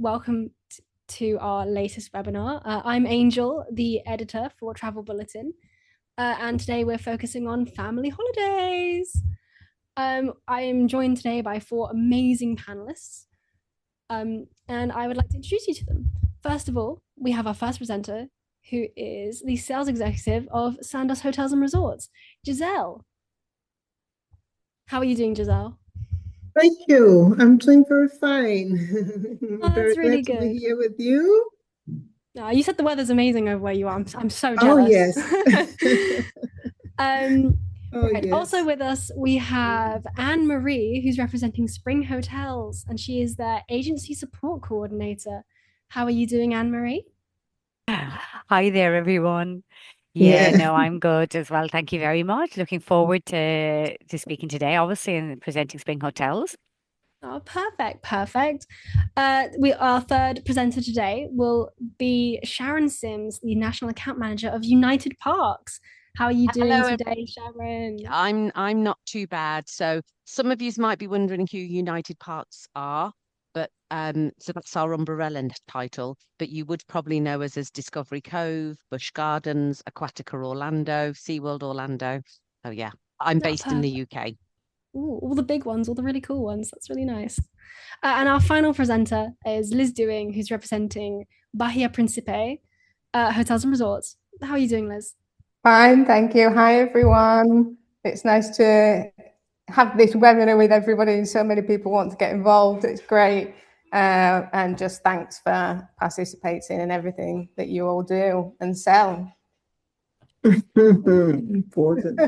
welcome to our latest webinar. I'm Angel, the editor for Travel Bulletin, and today we're focusing on family holidays. I am joined today by four amazing panelists, and I would like to introduce you to them. First of all, we have our first presenter, who is the sales executive of Sandos Hotels and Resorts, Giselle. How are you doing, Giselle? Thank you. I'm doing very fine. I'm very That's really glad to be good. here with you. You said the weather's amazing over where you are. I'm so Oh, jealous. yes. Oh, Right. Also yes. with us, we have Anne-Marie, who's representing Spring Hotels, and she is their agency support coordinator. How are you doing, Anne-Marie? Hi there, everyone. Yeah. No, I'm good as well. Thank you very much. Looking forward to speaking today, obviously, and presenting Spring Hotels. Oh, perfect. Our third presenter today will be Sharon Sims, the National Account Manager of United Parks. How are you doing Hello, today, Sharon? I'm not too bad. So some of you might be wondering who United Parks are, but so that's our umbrella title. But you would probably know us as Discovery Cove, Busch Gardens, Aquatica Orlando, SeaWorld Orlando. Oh yeah, I'm based in the UK. Ooh, all the big ones, all the really cool ones. That's really nice. And our final presenter is Liz Dewing, who's representing Bahia Principe Hotels and Resorts. How are you doing, Liz? Fine, thank you. Hi, everyone. It's nice to have this webinar with everybody, and so many people want to get involved. It's great. And just thanks for participating in everything that you all do and sell. Important.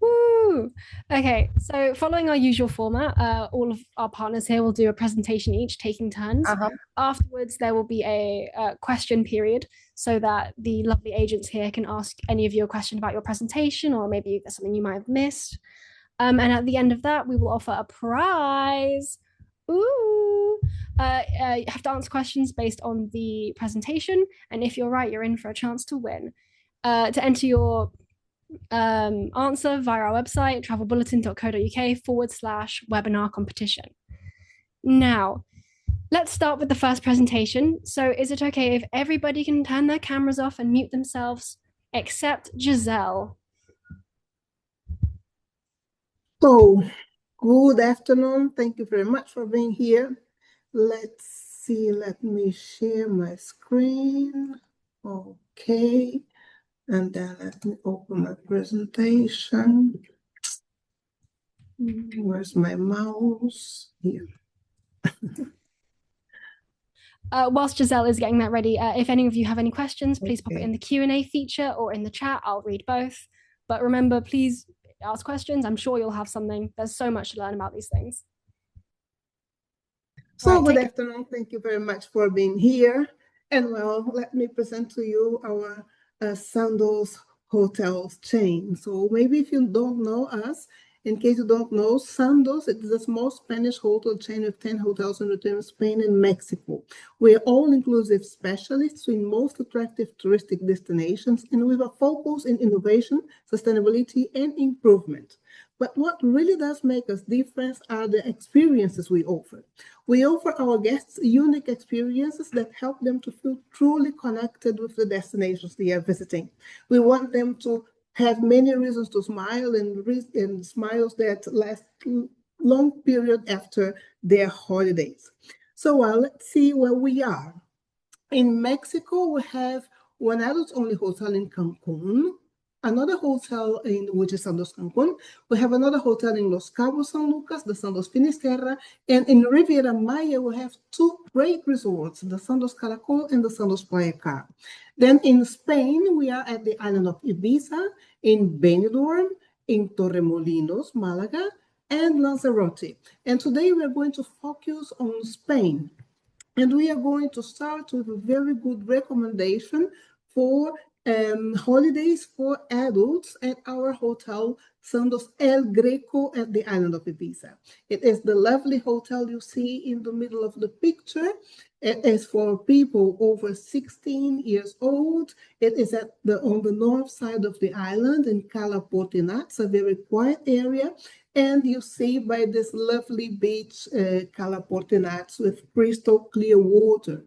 Woo! Okay, so following our usual format, all of our partners here will do a presentation each, taking turns. Afterwards, there will be a question period so that the lovely agents here can ask any of you a question about your presentation, or maybe there's something you might have missed. And at the end of that, we will offer a prize. Ooh! You have to answer questions based on the presentation, and if you're right, you're in for a chance to win. To enter your answer via our website, travelbulletin.co.uk/webinar competition. Now, let's start with the first presentation. So is it okay if everybody can turn their cameras off and mute themselves, except Giselle? So, good afternoon. Thank you very much for being here. Let's see. Let me share my screen. Okay. And then let me open my presentation. Where's my mouse? Here. Whilst Giselle is getting that ready, if any of you have any questions, please pop it in the Q&A feature or in the chat. I'll read both. But remember, please ask questions. I'm sure you'll have something. There's so much to learn about these things. So good afternoon. Thank you very much for being here. And well, let me present to you our Sandos hotels chain. So maybe if you don't know us, in case you don't know, Sandos is a small Spanish hotel chain with 10 hotels in Spain and Mexico. We're all-inclusive specialists in most attractive touristic destinations, and with a focus in innovation, sustainability, and improvement. But what really does make us different are the experiences we offer. We offer our guests unique experiences that help them to feel truly connected with the destinations they are visiting. We want them to have many reasons to smile and smiles that last long period after their holidays. So let's see where we are. In Mexico, we have one adult-only hotel in Cancun, another hotel which is Sandos Cancun. We have another hotel in Los Cabos, San Lucas, the Sandos Finisterra, and in Riviera Maya, we have two great resorts, the Sandos Caracol and the Sandos Playa Car. Then in Spain, we are at the island of Ibiza, in Benidorm, in Torremolinos, Malaga, and Lanzarote. And today we are going to focus on Spain. And we are going to start with a very good recommendation for holidays for adults at our hotel, Sandos El Greco at the island of Ibiza. It is the lovely hotel you see in the middle of the picture. It is for people over 16 years old. It is on the north side of the island in Cala Portinat, a very quiet area. And you see by this lovely beach, Cala Portinat, with crystal clear water.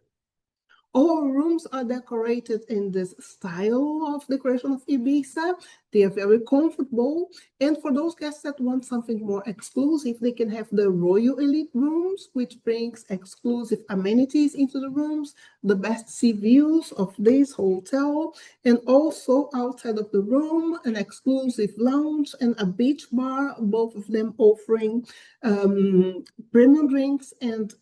All rooms are decorated in this style of decoration of Ibiza. They are very comfortable. And for those guests that want something more exclusive, they can have the Royal Elite rooms, which brings exclusive amenities into the rooms, the best sea views of this hotel, and also outside of the room, an exclusive lounge and a beach bar, both of them offering premium drinks and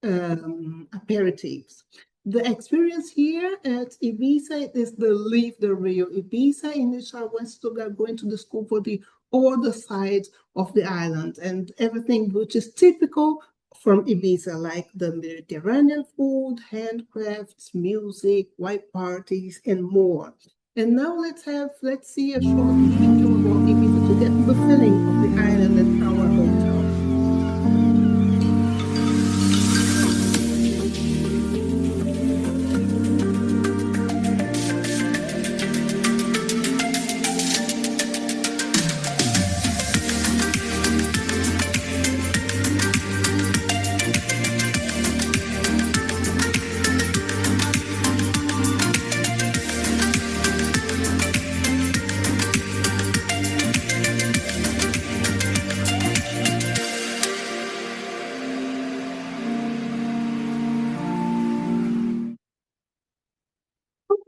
aperitifs. The experience here at Ibiza is the Live the Rio Ibiza, in which our guests are going to discover the other side of the island and everything which is typical from Ibiza, like the Mediterranean food, handcrafts, music, white parties, and more. And now let's see a short video about Ibiza to get the feeling of the island and our hotel.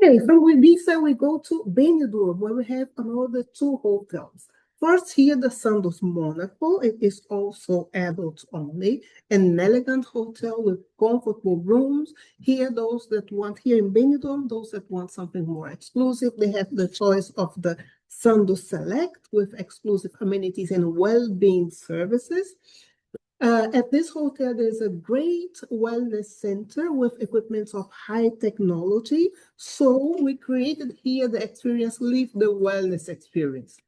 Okay, from Ibiza, we go to Benidorm, where we have another two hotels. First, here, the Sandos Monaco. It is also adults only, an elegant hotel with comfortable rooms. Here, here in Benidorm, those that want something more exclusive, they have the choice of the Sandos Select with exclusive amenities and well-being services. At this hotel, there's a great wellness center with equipment of high technology. So we created here the experience, Live the Wellness Experience.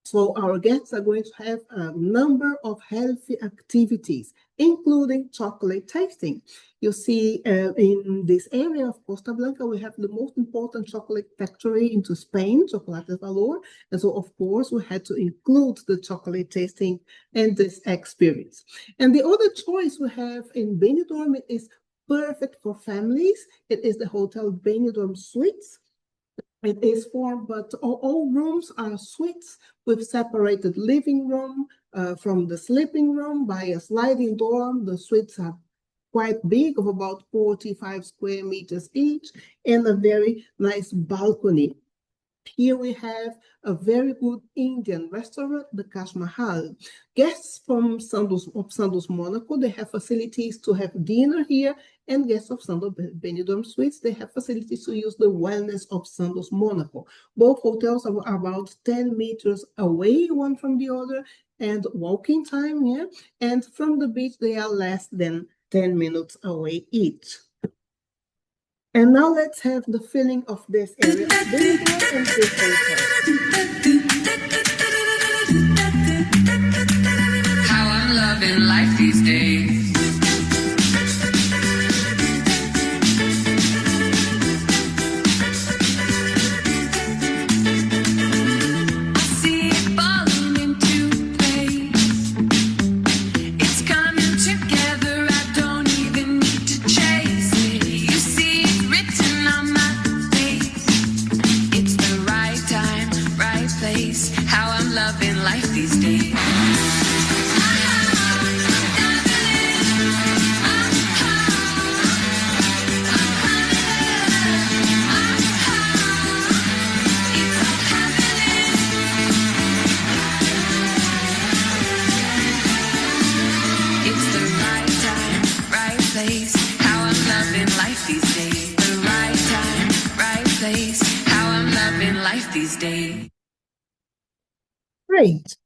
So our guests are going to have a number of healthy activities, including chocolate tasting. You see, in this area of Costa Blanca, we have the most important chocolate factory into Spain, Chocolate Valor. And so, of course, we had to include the chocolate tasting and this experience. And the other choice we have in Benidorm is perfect for families. It is the Hotel Benidorm Suites. It is but all rooms are suites with separated living room from the sleeping room by a sliding door. The suites are quite big, of about 45 square meters each, and a very nice balcony. Here we have a very good Indian restaurant, the Taj Mahal. Guests from Sandos Monaco, they have facilities to have dinner here, and guests of Sandos Benidorm Suites, they have facilities to use the wellness of Sandos Monaco. Both hotels are about 10 meters away, one from the other, and walking time, yeah. And from the beach, they are less than 10 minutes away each. And now let's have the feeling of this area, Benidorm and this hotel. How I'm loving life these days. Great.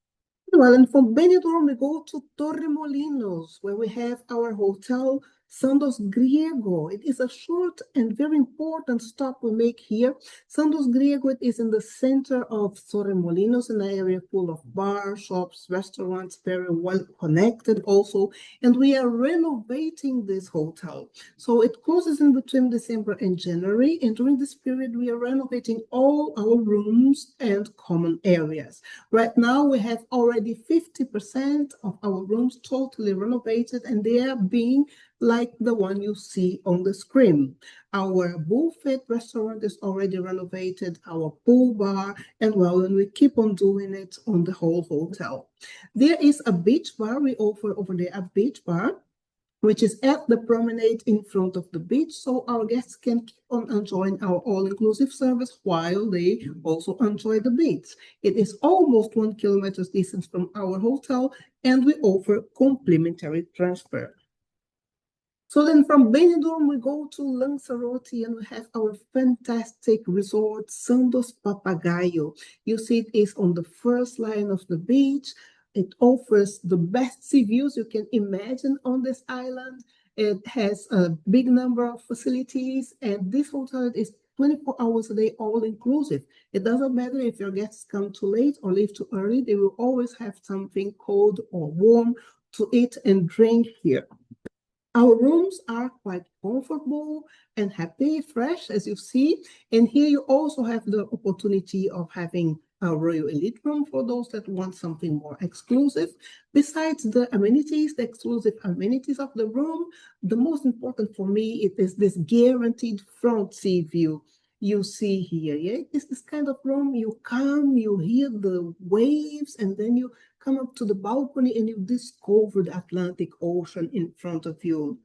Well, and from Benidorm, we go to Torremolinos, where we have our hotel, Sandos Griego. It is a short and very important stop we make here. Sandos Griego is in the center of Torremolinos, an area full of bars, shops, restaurants, very well connected also. And we are renovating this hotel. So it closes in between December and January. And during this period, we are renovating all our rooms and common areas. Right now, we have already 50% of our rooms totally renovated, and they are being like the one you see on the screen. Our buffet restaurant is already renovated, our pool bar, and well, and we keep on doing it on the whole hotel. There is a beach bar. We offer over there a beach bar, which is at the promenade in front of the beach, so our guests can keep on enjoying our all-inclusive service while they also enjoy the beach. It is almost 1 kilometer distance from our hotel, and we offer complimentary transfer. So then from Benidorm, we go to Lanzarote, and we have our fantastic resort, Sandos Papagayo. You see it is on the first line of the beach. It offers the best sea views you can imagine on this island. It has a big number of facilities, and this hotel is 24 hours a day, all inclusive. It doesn't matter if your guests come too late or leave too early, they will always have something cold or warm to eat and drink here. Our rooms are quite comfortable and happy, fresh, as you see. And here you also have the opportunity of having a Royal Elite room for those that want something more exclusive. Besides the amenities, the exclusive amenities of the room, the most important for me, it is this guaranteed front sea view you see here. Yeah, it's this kind of room, you come, you hear the waves, and then you come up to the balcony and you discover the Atlantic Ocean in front of you.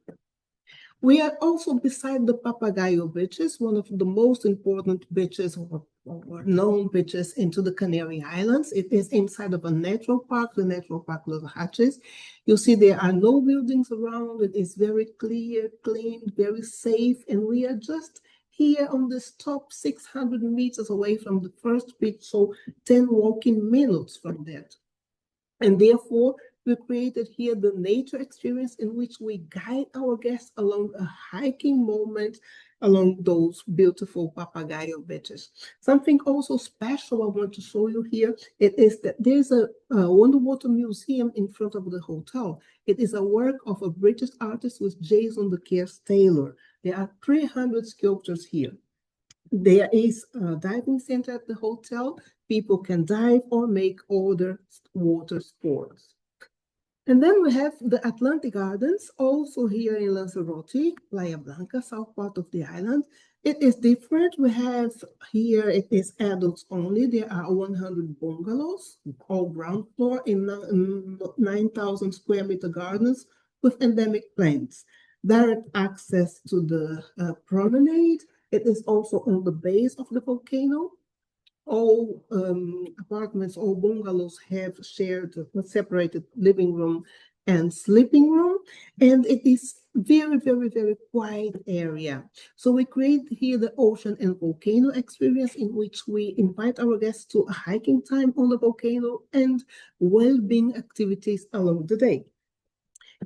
We are also beside the Papagayo beaches, one of the most important beaches or known beaches into the Canary Islands. It is inside of a natural park, the Natural Park Los Hatches. You see there are no buildings around. It is very clear, clean, very safe, and we are just here on this top 600 meters away from the first beach, so 10 walking minutes from that. And therefore, we created here the nature experience in which we guide our guests along a hiking moment along those beautiful Papagayo beaches. Something also special I want to show you here, it is that there's a underwater museum in front of the hotel. It is a work of a British artist with Jason the Cares Taylor. There are 300 sculptures here. There is a diving center at the hotel. People can dive or make other water sports. And then we have the Atlantic Gardens, also here in Lanzarote, Playa Blanca, south part of the island. It is different. We have here, it is adults only. There are 100 bungalows, all ground floor in 9,000 square meter gardens with endemic plants. Direct access to the promenade. It is also on the base of the volcano. All apartments, all bungalows have shared separated living room and sleeping room, and it is very, very, very quiet area. So we create here the ocean and volcano experience in which we invite our guests to a hiking time on the volcano and well-being activities along the day.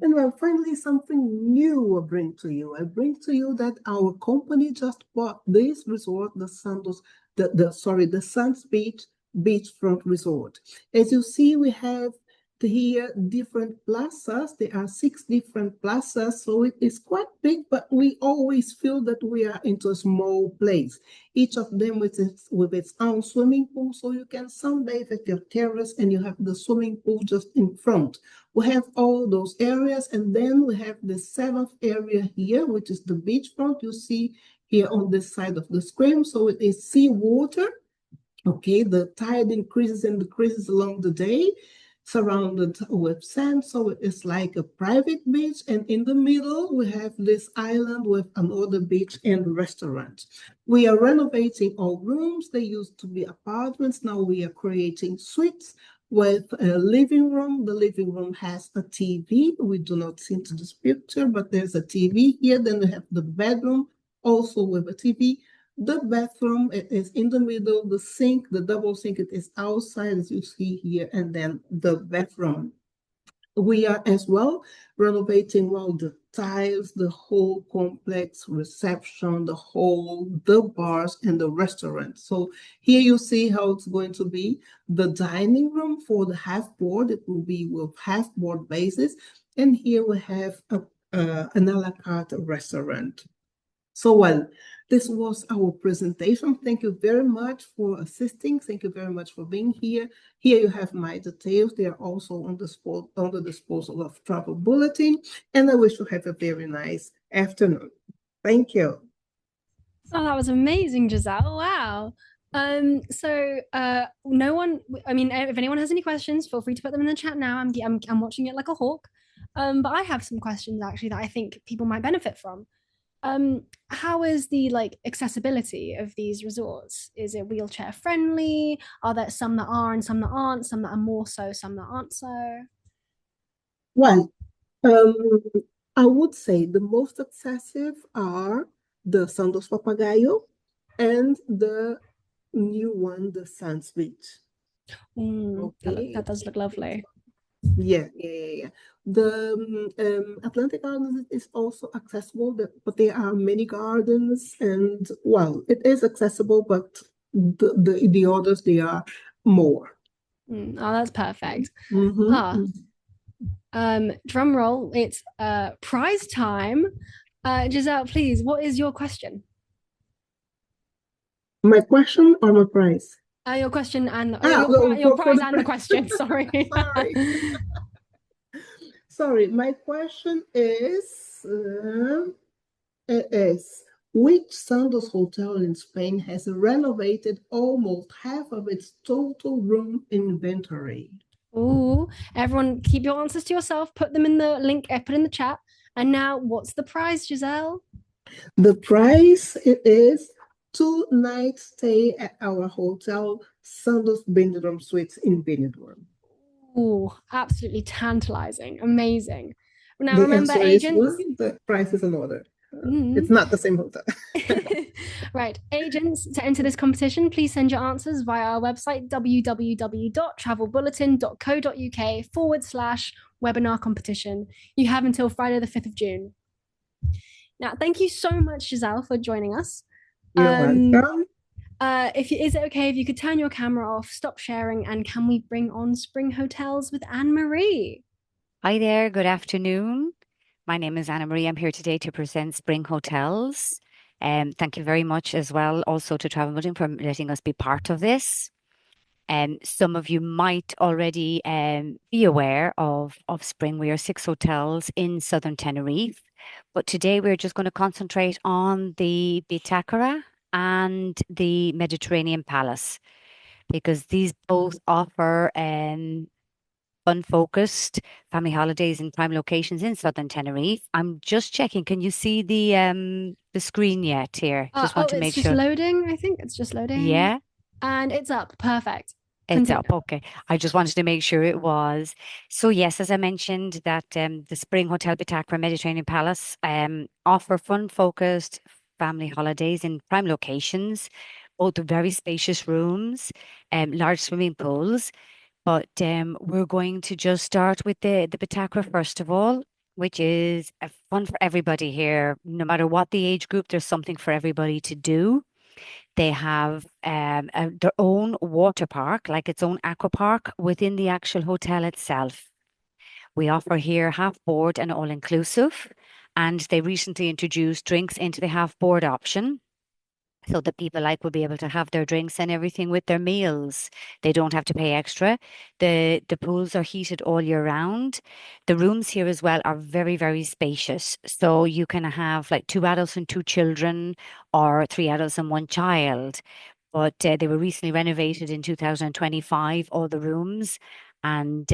And well, finally, something new I bring to you. I bring to you that our company just bought this resort, the Sandos, the Sands Beach Beachfront Resort. As you see, we have here different plazas. There are 6 different plazas, so it is quite big, but we always feel that we are into a small place. Each of them with its own swimming pool, so you can sunbathe at your terrace and you have the swimming pool just in front. We have all those areas, and then we have the 7th area here, which is the beachfront. You see here on this side of the screen, so it is sea water. Okay, the tide increases and decreases along the day, surrounded with sand, so it is like a private beach, and in the middle we have this island with another beach and restaurant. We are renovating all rooms. They used to be apartments. Now we are creating suites with a living room. The living room has a TV. We do not see into this picture, but there's a TV here. Then we have the bedroom also with a TV. The bathroom, it is in the middle. The sink, the double sink, it is outside, as you see here, and then the bathroom. We are as well renovating all the tiles, the whole complex, reception, the bars and the restaurant. So here you see how it's going to be. The dining room for the half board, it will be with half board basis. And here we have an a la carte restaurant. So well, this was our presentation. Thank you very much for assisting. Thank you very much for being here. Here you have my details. They are also on the disposal of Travel Bulletin. And I wish you have a very nice afternoon. Thank you. Oh, that was amazing, Giselle. Wow. No one, I mean, if anyone has any questions, feel free to put them in the chat now. I'm watching it like a hawk. But I have some questions actually that I think people might benefit from. How is the accessibility of these resorts? Is it wheelchair friendly? Are there some that are and some that aren't, some that are more so, some that aren't so? Well, I would say the most excessive are the Sandos Papagayo and the new one, the Sands Beach. Okay. That does look lovely. Yeah. The Atlantic Gardens is also accessible, but there are many gardens, and well, it is accessible, but the others, they are more. Oh, that's perfect. Mm-hmm. Drum roll, it's prize time. Giselle, please, what is your question? My question or my prize? Your question and your prize and the question. Sorry. Sorry. My question is which Sandos hotel in Spain has renovated almost half of its total room inventory? Oh, everyone, keep your answers to yourself. Put them in the link I put in the chat. And now, what's the prize, Giselle? The prize is 2 nights stay at our hotel, Sandos Benidorm Suites in Benidorm. Oh, absolutely tantalizing. Amazing. Now, remember, agents. The price is another. It's not the same hotel. Right. Agents, to enter this competition, please send your answers via our website, www.travelbulletin.co.uk/webinar competition. You have until Friday, the 5th of June. Now, thank you so much, Giselle, for joining us. You're welcome. Is it okay if you could turn your camera off, stop sharing, and can we bring on Spring Hotels with Anne-Marie? Hi there, good afternoon. My name is Anna-Marie. I'm here today to present Spring Hotels. Thank you very much as well also to Travel Bulletin for letting us be part of this. Some of you might already be aware of Spring. We are 6 hotels in southern Tenerife, but today we're just going to concentrate on the Bitácora and the Mediterranean Palace, because these both offer fun-focused family holidays in prime locations in southern Tenerife. I'm just checking. Can you see the screen yet here? Just want to make sure. It's just loading. I think it's just loading. Yeah. And it's up. Perfect. It's up. Okay. I just wanted to make sure it was. So yes, as I mentioned, that the Spring Hotel Bitácora Mediterranean Palace offer fun-focused family holidays in prime locations, both very spacious rooms, large swimming pools. But we're going to just start with the Bitácora first of all, which is fun for everybody here. No matter what the age group, there's something for everybody to do. They have their own water park, like its own aqua park within the actual hotel itself. We offer here half board and all inclusive, and they recently introduced drinks into the half board option, so that people will be able to have their drinks and everything with their meals. They don't have to pay extra. The pools are heated all year round. The rooms here as well are very, very spacious. So you can have 2 adults and 2 children, or 3 adults and 1 child. But they were recently renovated in 2025, all the rooms. And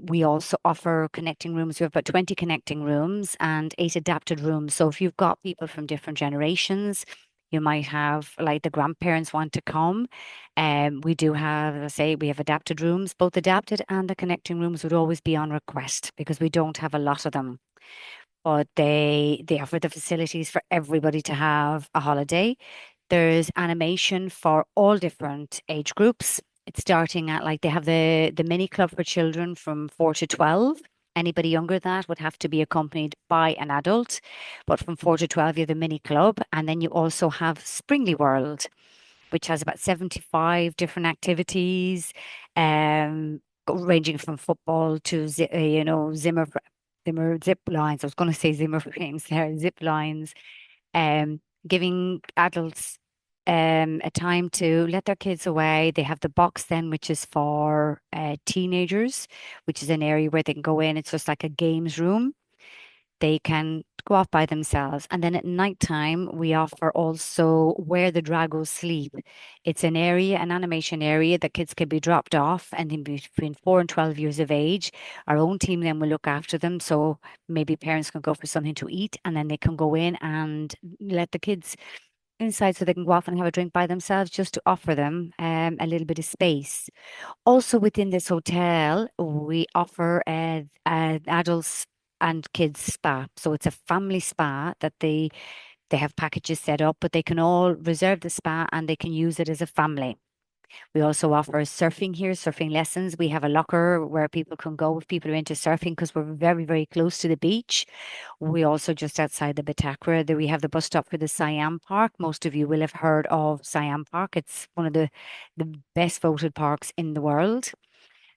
we also offer connecting rooms. We have about 20 connecting rooms and 8 adapted rooms. So if you've got people from different generations, you might have the grandparents want to come. We do have, as I say, we have adapted rooms. Both adapted and the connecting rooms would always be on request because we don't have a lot of them. But they offer the facilities for everybody to have a holiday. There's animation for all different age groups. It's starting at they have the mini club for children from 4 to 12. Anybody younger than that would have to be accompanied by an adult. But from 4 to 12, you have the mini club. And then you also have Springly World, which has about 75 different activities, ranging from football to, Zimmer zip lines. I was going to say Zimmer frames there, zip lines, giving adults a time to let their kids away. They have the box then, which is for teenagers, which is an area where they can go in. It's just like a games room. They can go off by themselves. And then at nighttime, we offer also Where the Dragos Sleep. It's an area, an animation area that kids can be dropped off, and in between 4 and 12 years of age, our own team then will look after them. So maybe parents can go for something to eat, and then they can go in and let the kids inside so they can go off and have a drink by themselves, just to offer them a little bit of space. Also within this hotel, we offer an adults and kids spa. So it's a family spa that they have packages set up, but they can all reserve the spa and they can use it as a family. We also offer surfing here, surfing lessons. We have a locker where people can go if people are into surfing, because we're very, very close to the beach. We also, just outside the Batacra, we have the bus stop for the Siam Park. Most of you will have heard of Siam Park. It's one of the best voted parks in the world.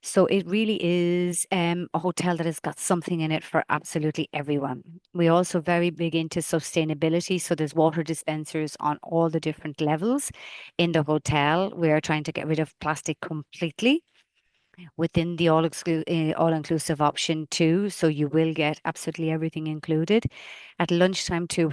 So it really is a hotel that has got something in it for absolutely everyone. We're also very big into sustainability. So there's water dispensers on all the different levels in the hotel. We are trying to get rid of plastic completely within the all-inclusive option too. So you will get absolutely everything included. At lunchtime too,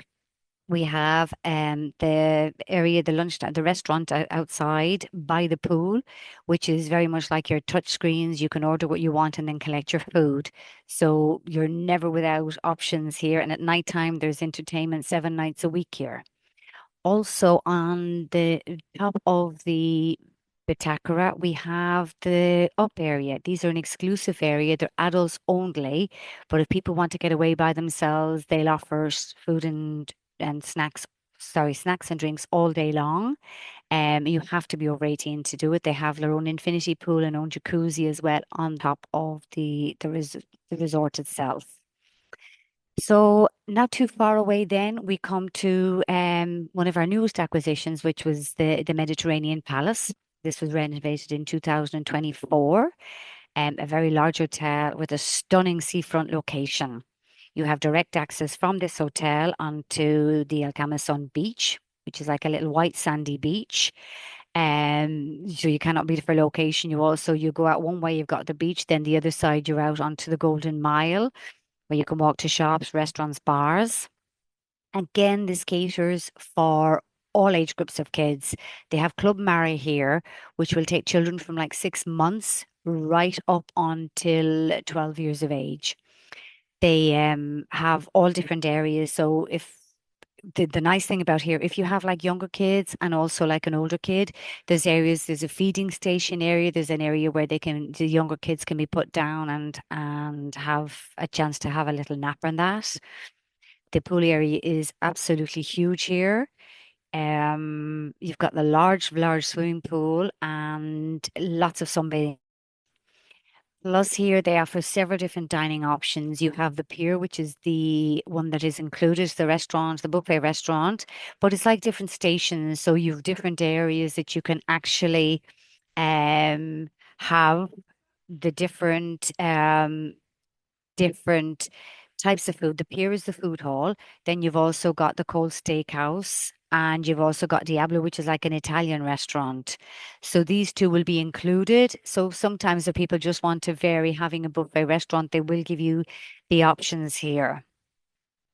we have the area, the restaurant outside by the pool, which is very much like your touch screens. You can order what you want and then collect your food. So you're never without options here. And at nighttime, there's entertainment 7 nights a week here. Also on the top of the Bitakara, we have the up area. These are an exclusive area. They're adults only, but if people want to get away by themselves, they'll offer food and snacks and drinks all day long. You have to be over 18 to do it. They have their own infinity pool and own jacuzzi as well on top of the resort itself. So not too far away then, we come to one of our newest acquisitions, which was the Mediterranean Palace. This was renovated in 2024, a very large hotel with a stunning seafront location. You have direct access from this hotel onto the El Camisón beach, which is like a little white sandy beach. So you cannot beat it for location. You go out one way, you've got the beach, then the other side you're out onto the Golden Mile, where you can walk to shops, restaurants, bars. Again, this caters for all age groups of kids. They have Club Mari here, which will take children from like 6 months right up until 12 years of age. They have all different areas. So if the nice thing about here, if you have like younger kids and also like an older kid, there's a feeding station area. There's an area where the younger kids can be put down and have a chance to have a little nap and that. The pool area is absolutely huge here. You've got the large swimming pool and lots of sunbathing. Plus here they offer several different dining options. You have the pier, which is the one that is included, the restaurant, the buffet restaurant, but it's like different stations. So you have different areas that you can actually have the different types of food. The pier is the food hall. Then you've also got the Cold Steakhouse, and you've also got Diablo, which is like an Italian restaurant. So these two will be included. So sometimes if people just want to vary having a buffet restaurant, they will give you the options here.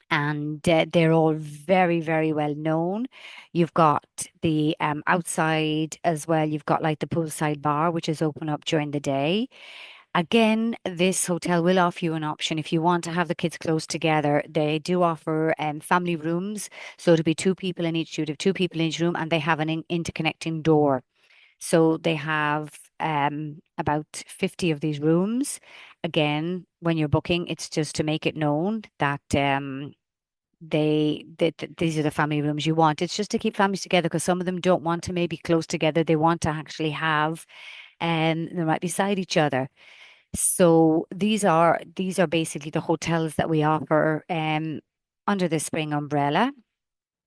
And they're all very, very well known. You've got the outside as well. You've got like the poolside bar, which is open up during the day. Again, this hotel will offer you an option if you want to have the kids close together. They do offer family rooms. So it'll be 2 people in each, you'd have 2 people in each room, and they have an interconnecting door. So they have about 50 of these rooms. Again, when you're booking, it's just to make it known that these are the family rooms you want. It's just to keep families together, because some of them don't want to maybe close together. They want to actually have, they might beside each other. So these are basically the hotels that we offer under the Spring umbrella.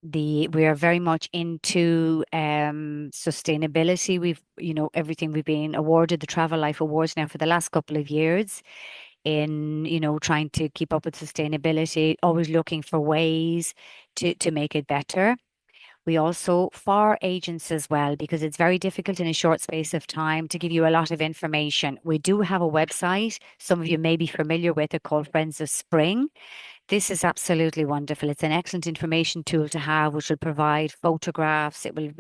We are very much into sustainability. We've, everything, we've been awarded the Travel Life Awards now for the last couple of years in, trying to keep up with sustainability, always looking for ways to make it better. We also, for agents as well, because it's very difficult in a short space of time to give you a lot of information. We do have a website, some of you may be familiar with it, called Friends of Spring. This is absolutely wonderful. It's an excellent information tool to have, which will provide photographs. It will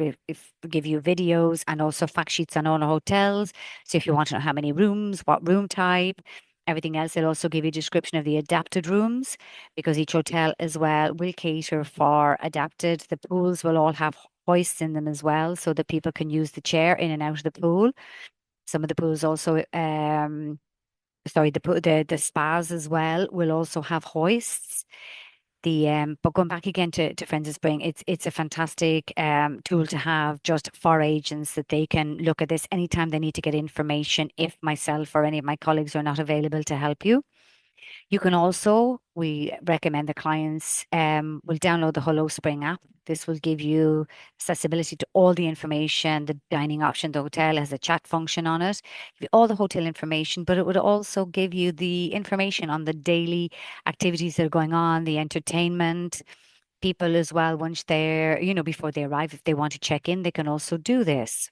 give you videos and also fact sheets on all the hotels. So if you want to know how many rooms, what room type, everything else, it'll also give you a description of the adapted rooms, because each hotel as well will cater for adapted. The pools will all have hoists in them as well, so that people can use the chair in and out of the pool. Some of the pools also, sorry, the spas as well will also have hoists. But going back again to Friends of Spring, it's a fantastic tool to have just for agents, that they can look at this anytime they need to get information if myself or any of my colleagues are not available to help you. You can also, we recommend the clients will download the Hello Spring app. This will give you accessibility to all the information, the dining option. The hotel has a chat function on it, give you all the hotel information, but it would also give you the information on the daily activities that are going on, the entertainment. People as well, once they're, before they arrive, if they want to check in, they can also do this.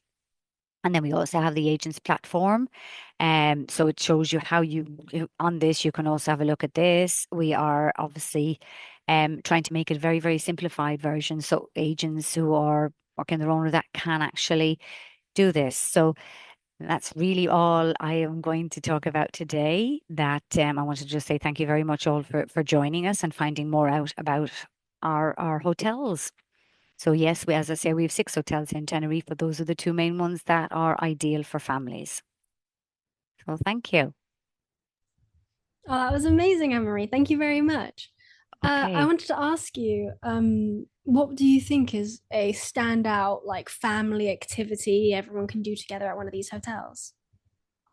And then we also have the agents platform. So it shows you how on this, you can also have a look at this. We are obviously trying to make it very, very simplified version. So agents who are working their own with that can actually do this. So that's really all I am going to talk about today. That I wanted to just say thank you very much all for joining us and finding more out about our hotels. So yes, as I say, we have 6 hotels in Tenerife, but those are the 2 main ones that are ideal for families. So thank you. Oh, that was amazing, Anne-Marie. Thank you very much. I Okay. wanted to ask you, what do you think is a standout family activity everyone can do together at one of these hotels?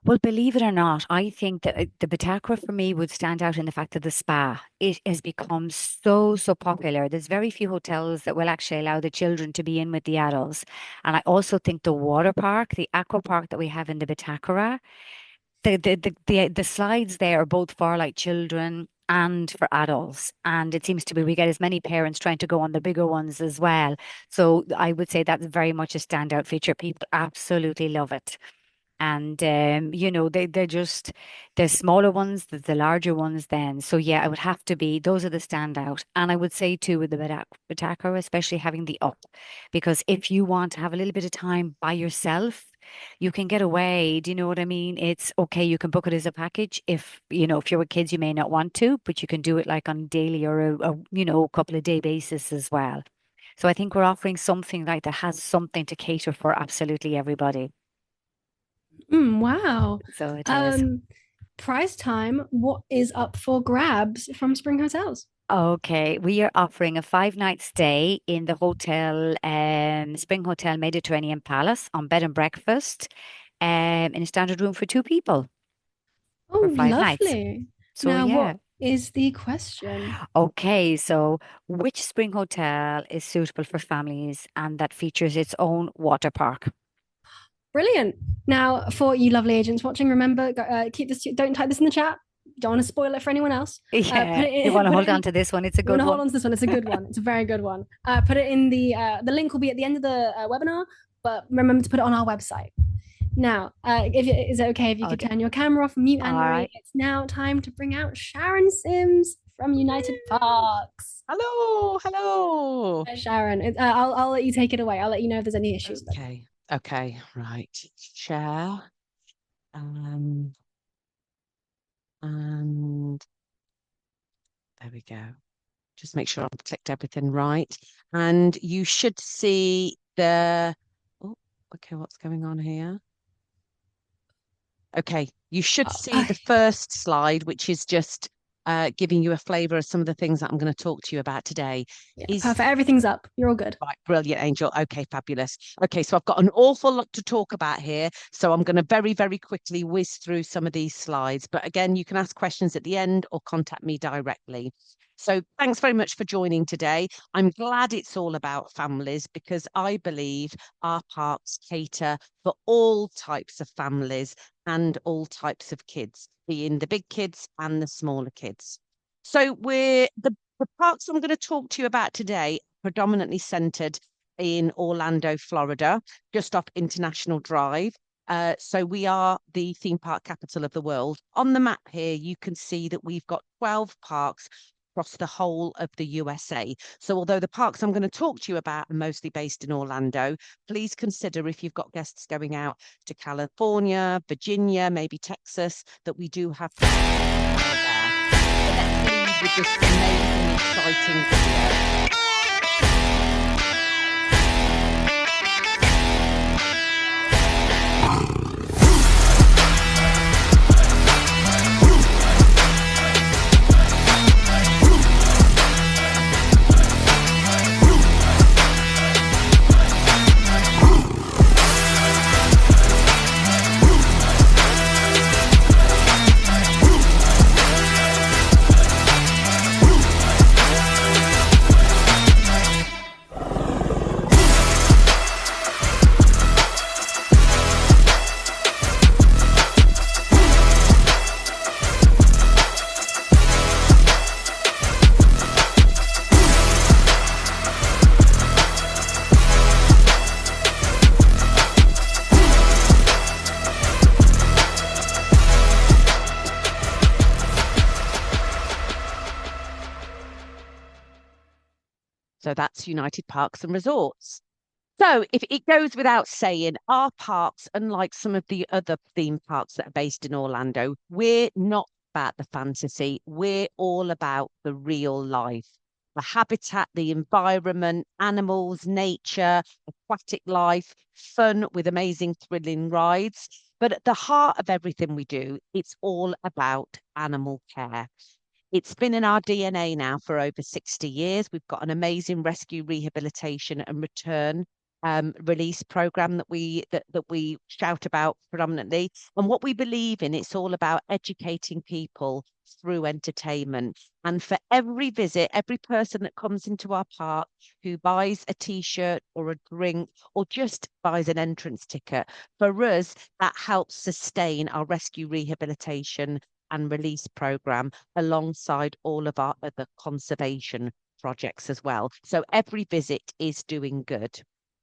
Well, believe it or not, I think that the Batacra for me would stand out in the fact that the spa, it has become so, so popular. There's very few hotels that will actually allow the children to be in with the adults. And I also think the water park, the aqua park that we have in the Batacra, the slides there are both for children and for adults. And it seems to be we get as many parents trying to go on the bigger ones as well. So I would say that's very much a standout feature. People absolutely love it. And they're just the smaller ones, the larger ones then. So yeah, it would have to be, those are the standout. And I would say too with the Batacra, especially having the up, because if you want to have a little bit of time by yourself, you can get away. Do you know what I mean? It's okay, you can book it as a package. If you're with kids, you may not want to, but you can do it on daily or a couple of day basis as well. So I think we're offering something that has something to cater for absolutely everybody. Wow. So it is. Prize time. What is up for grabs from Spring Hotels? Okay, we are offering a 5-night stay in the hotel, Spring Hotel Mediterranean Palace, on bed and breakfast, in a standard room for 2 people for Oh, 5 nights. lovely. So Now, yeah. what is the question? Okay, so which Spring Hotel is suitable for families and that features its own water park? Brilliant. Now, for you lovely agents watching, remember, keep this. Don't type this in the chat. Don't want to spoil it for anyone else. Yeah, Put it in, you want to put hold it in, on to this one. It's a you want good to hold one. on to this one. It's a good one. It's a very good one. Put it in the link will be at the end of the webinar, but remember to put it on our website. Now, is it okay if you could turn your camera off, mute Anne-Marie? Right. It's now time to bring out Sharon Sims from United Parks. Hello, hello. Hi, Sharon. I'll let you take it away. I'll let you know if there's any issues. Okay, right. Share. And there we go. Just make sure I've clicked everything right. And you should see the, oh, okay, what's going on here? Okay, you should see the first slide, which is just giving you a flavour of some of the things that I'm going to talk to you about today. Yeah, perfect. Everything's up. You're all good. Right, brilliant, Angel. Okay, fabulous. Okay, so I've got an awful lot to talk about here. So I'm going to very, very quickly whiz through some of these slides. But again, you can ask questions at the end or contact me directly. So thanks very much for joining today. I'm glad it's all about families because I believe our parks cater for all types of families and all types of kids, being the big kids and the smaller kids. So the parks I'm going to talk to you about today predominantly centered in Orlando, Florida, just off International Drive. So we are the theme park capital of the world. On the map here, you can see that we've got 12 parks across the whole of the USA. So although the parks I'm going to talk to you about are mostly based in Orlando, please consider if you've got guests going out to California, Virginia, maybe Texas, that we do have there. Let's leave with this amazing, exciting video. So that's United Parks and Resorts. So if it goes without saying, our parks, unlike some of the other theme parks that are based in Orlando, we're not about the fantasy. We're all about the real life, the habitat, the environment, animals, nature, aquatic life, fun with amazing, thrilling rides. But at the heart of everything we do, it's all about animal care. It's been in our DNA now for over 60 years. We've got an amazing rescue, rehabilitation and return release program that we shout about predominantly. And what we believe in, it's all about educating people through entertainment. And for every visit, every person that comes into our park who buys a t-shirt or a drink or just buys an entrance ticket, for us, that helps sustain our rescue, rehabilitation and release program alongside all of our other conservation projects as well. So every visit is doing good.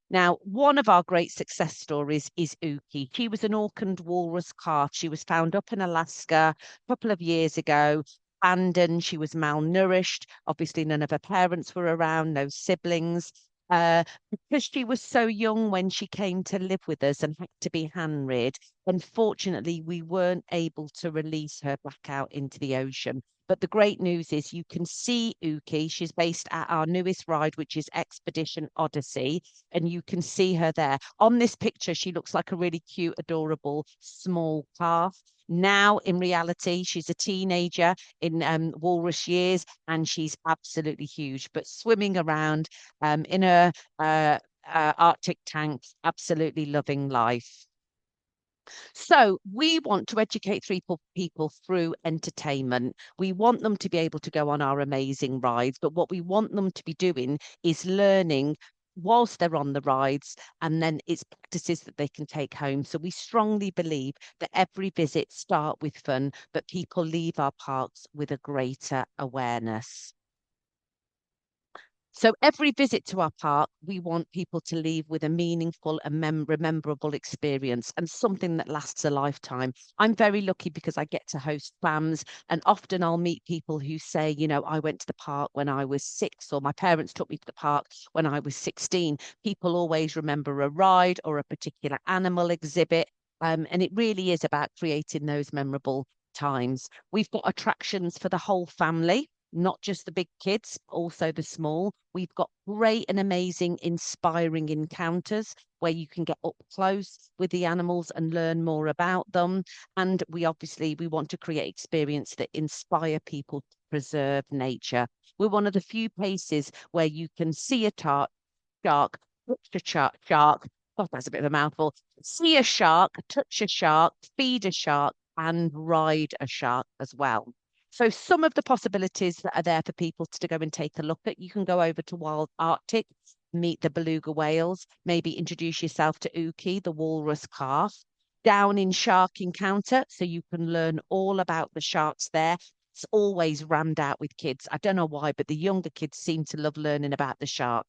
Now, one of our great success stories is Uki. She was an Auckland walrus calf. She was found up in Alaska a couple of years ago, abandoned. She was malnourished. Obviously, none of her parents were around, no siblings. Because she was so young when she came to live with us and had to be hand-reared, unfortunately, we weren't able to release her back out into the ocean. But the great news is you can see Uki. She's based at our newest ride, which is Expedition Odyssey, and you can see her there. On this picture, she looks like a really cute, adorable, small calf. Now, in reality, she's a teenager in walrus years, and she's absolutely huge, but swimming around in a Arctic tank, absolutely loving life. So we want to educate people through entertainment. We want them to be able to go on our amazing rides, but what we want them to be doing is learning whilst they're on the rides, and then it's practices that they can take home. So we strongly believe that every visit start with fun, but people leave our parks with a greater awareness. So every visit to our park, we want people to leave with a meaningful and rememberable experience and something that lasts a lifetime. I'm very lucky because I get to host FAMs, and often I'll meet people who say, you know, I went to the park when I was 6, or my parents took me to the park when I was 16. People always remember a ride or a particular animal exhibit. And it really is about creating those memorable times. We've got attractions for the whole family. not just the big kids, also the small. We've got great and amazing, inspiring encounters where you can get up close with the animals and learn more about them. And we want to create experience that inspire people to preserve nature. We're one of the few places where you can see a shark, touch a shark. God, that's a bit of a mouthful. See a shark, touch a shark, feed a shark, and ride a shark as well. So some of the possibilities that are there for people to go and take a look at, you can go over to Wild Arctic, meet the beluga whales, maybe introduce yourself to Uki, the walrus calf, down in Shark Encounter, so you can learn all about the sharks there. It's always rammed out with kids. I don't know why, but the younger kids seem to love learning about the shark.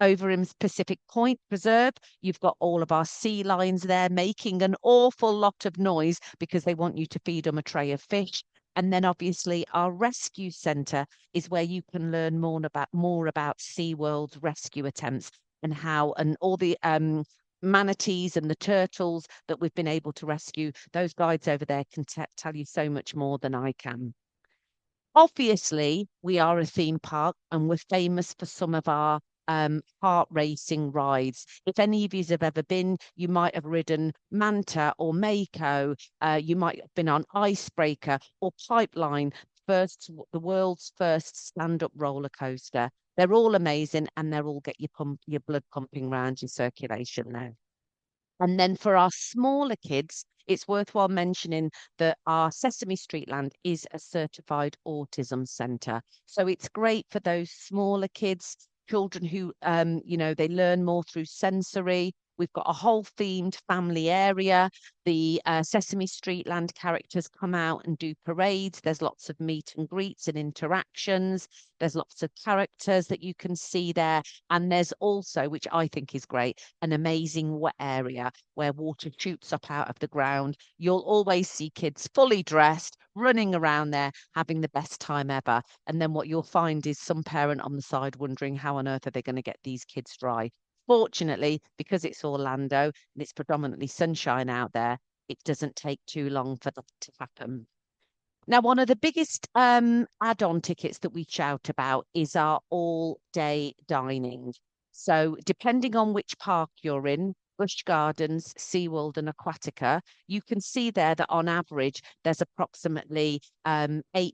Over in Pacific Point Preserve, you've got all of our sea lions there making an awful lot of noise because they want you to feed them a tray of fish. And then obviously our rescue centre is where you can learn more about SeaWorld's rescue attempts and all the manatees and the turtles that we've been able to rescue. Those guides over there can tell you so much more than I can. Obviously, we are a theme park and we're famous for some of our heart racing rides. If any of you have ever been, you might have ridden Manta or Mako. You might have been on Icebreaker or Pipeline, the world's first stand-up roller coaster. They're all amazing and they'll all get your blood pumping around your circulation now. And then for our smaller kids, it's worthwhile mentioning that our Sesame Street Land is a certified autism centre. So it's great for those smaller kids, children who, they learn more through sensory. We've got a whole themed family area. The Sesame Street Land characters come out and do parades. There's lots of meet and greets and interactions. There's lots of characters that you can see there. And there's also, which I think is great, an amazing wet area where water shoots up out of the ground. You'll always see kids fully dressed, running around there, having the best time ever. And then what you'll find is some parent on the side wondering how on earth are they going to get these kids dry. Fortunately, because it's Orlando and it's predominantly sunshine out there, it doesn't take too long for that to happen. Now, one of the biggest add-on tickets that we shout about is our all-day dining. So depending on which park you're in, Busch Gardens, SeaWorld and Aquatica, you can see there that on average, there's approximately 8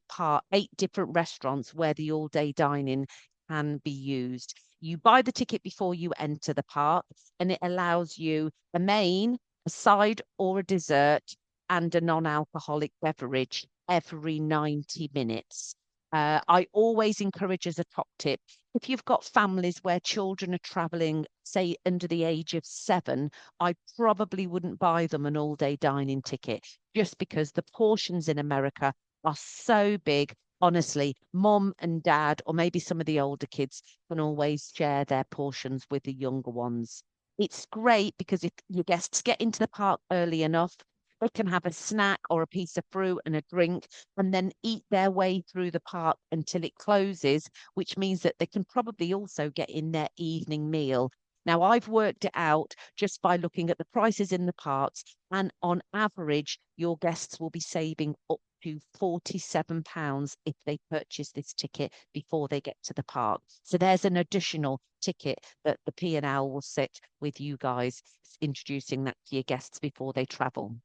different restaurants where the all-day dining can be used. You buy the ticket before you enter the park and it allows you a main, a side or a dessert and a non-alcoholic beverage every 90 minutes. I always encourage as a top tip, if you've got families where children are traveling, say under the age of 7, I probably wouldn't buy them an all-day dining ticket just because the portions in America are so big. Honestly, mom and dad, or maybe some of the older kids, can always share their portions with the younger ones. It's great because if your guests get into the park early enough, they can have a snack or a piece of fruit and a drink and then eat their way through the park until it closes, which means that they can probably also get in their evening meal. Now, I've worked it out just by looking at the prices in the parks, and on average, your guests will be saving up to £47 if they purchase this ticket before they get to the park. So there's an additional ticket that the P&L will sit with you guys, introducing that to your guests before they travel.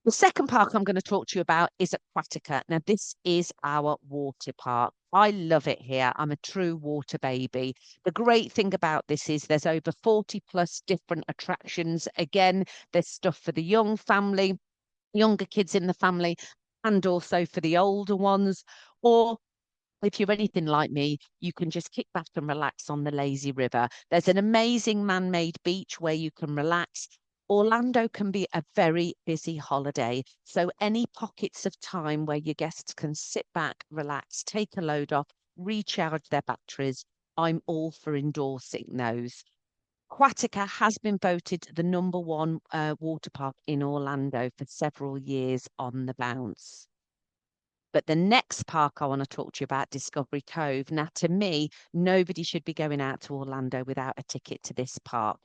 The second park I'm going to talk to you about is Aquatica. Now, this is our water park. I love it here. I'm a true water baby. The great thing about this is there's over 40 plus different attractions. Again, there's stuff for the young family, younger kids in the family, and also for the older ones. Or if you're anything like me, you can just kick back and relax on the lazy river. There's an amazing man-made beach where you can relax. Orlando can be a very busy holiday, so any pockets of time where your guests can sit back, relax, take a load off, recharge their batteries, I'm all for endorsing those. Aquatica has been voted the #1 water park in Orlando for several years on the bounce. But the next park I want to talk to you about, Discovery Cove. Now, to me, nobody should be going out to Orlando without a ticket to this park.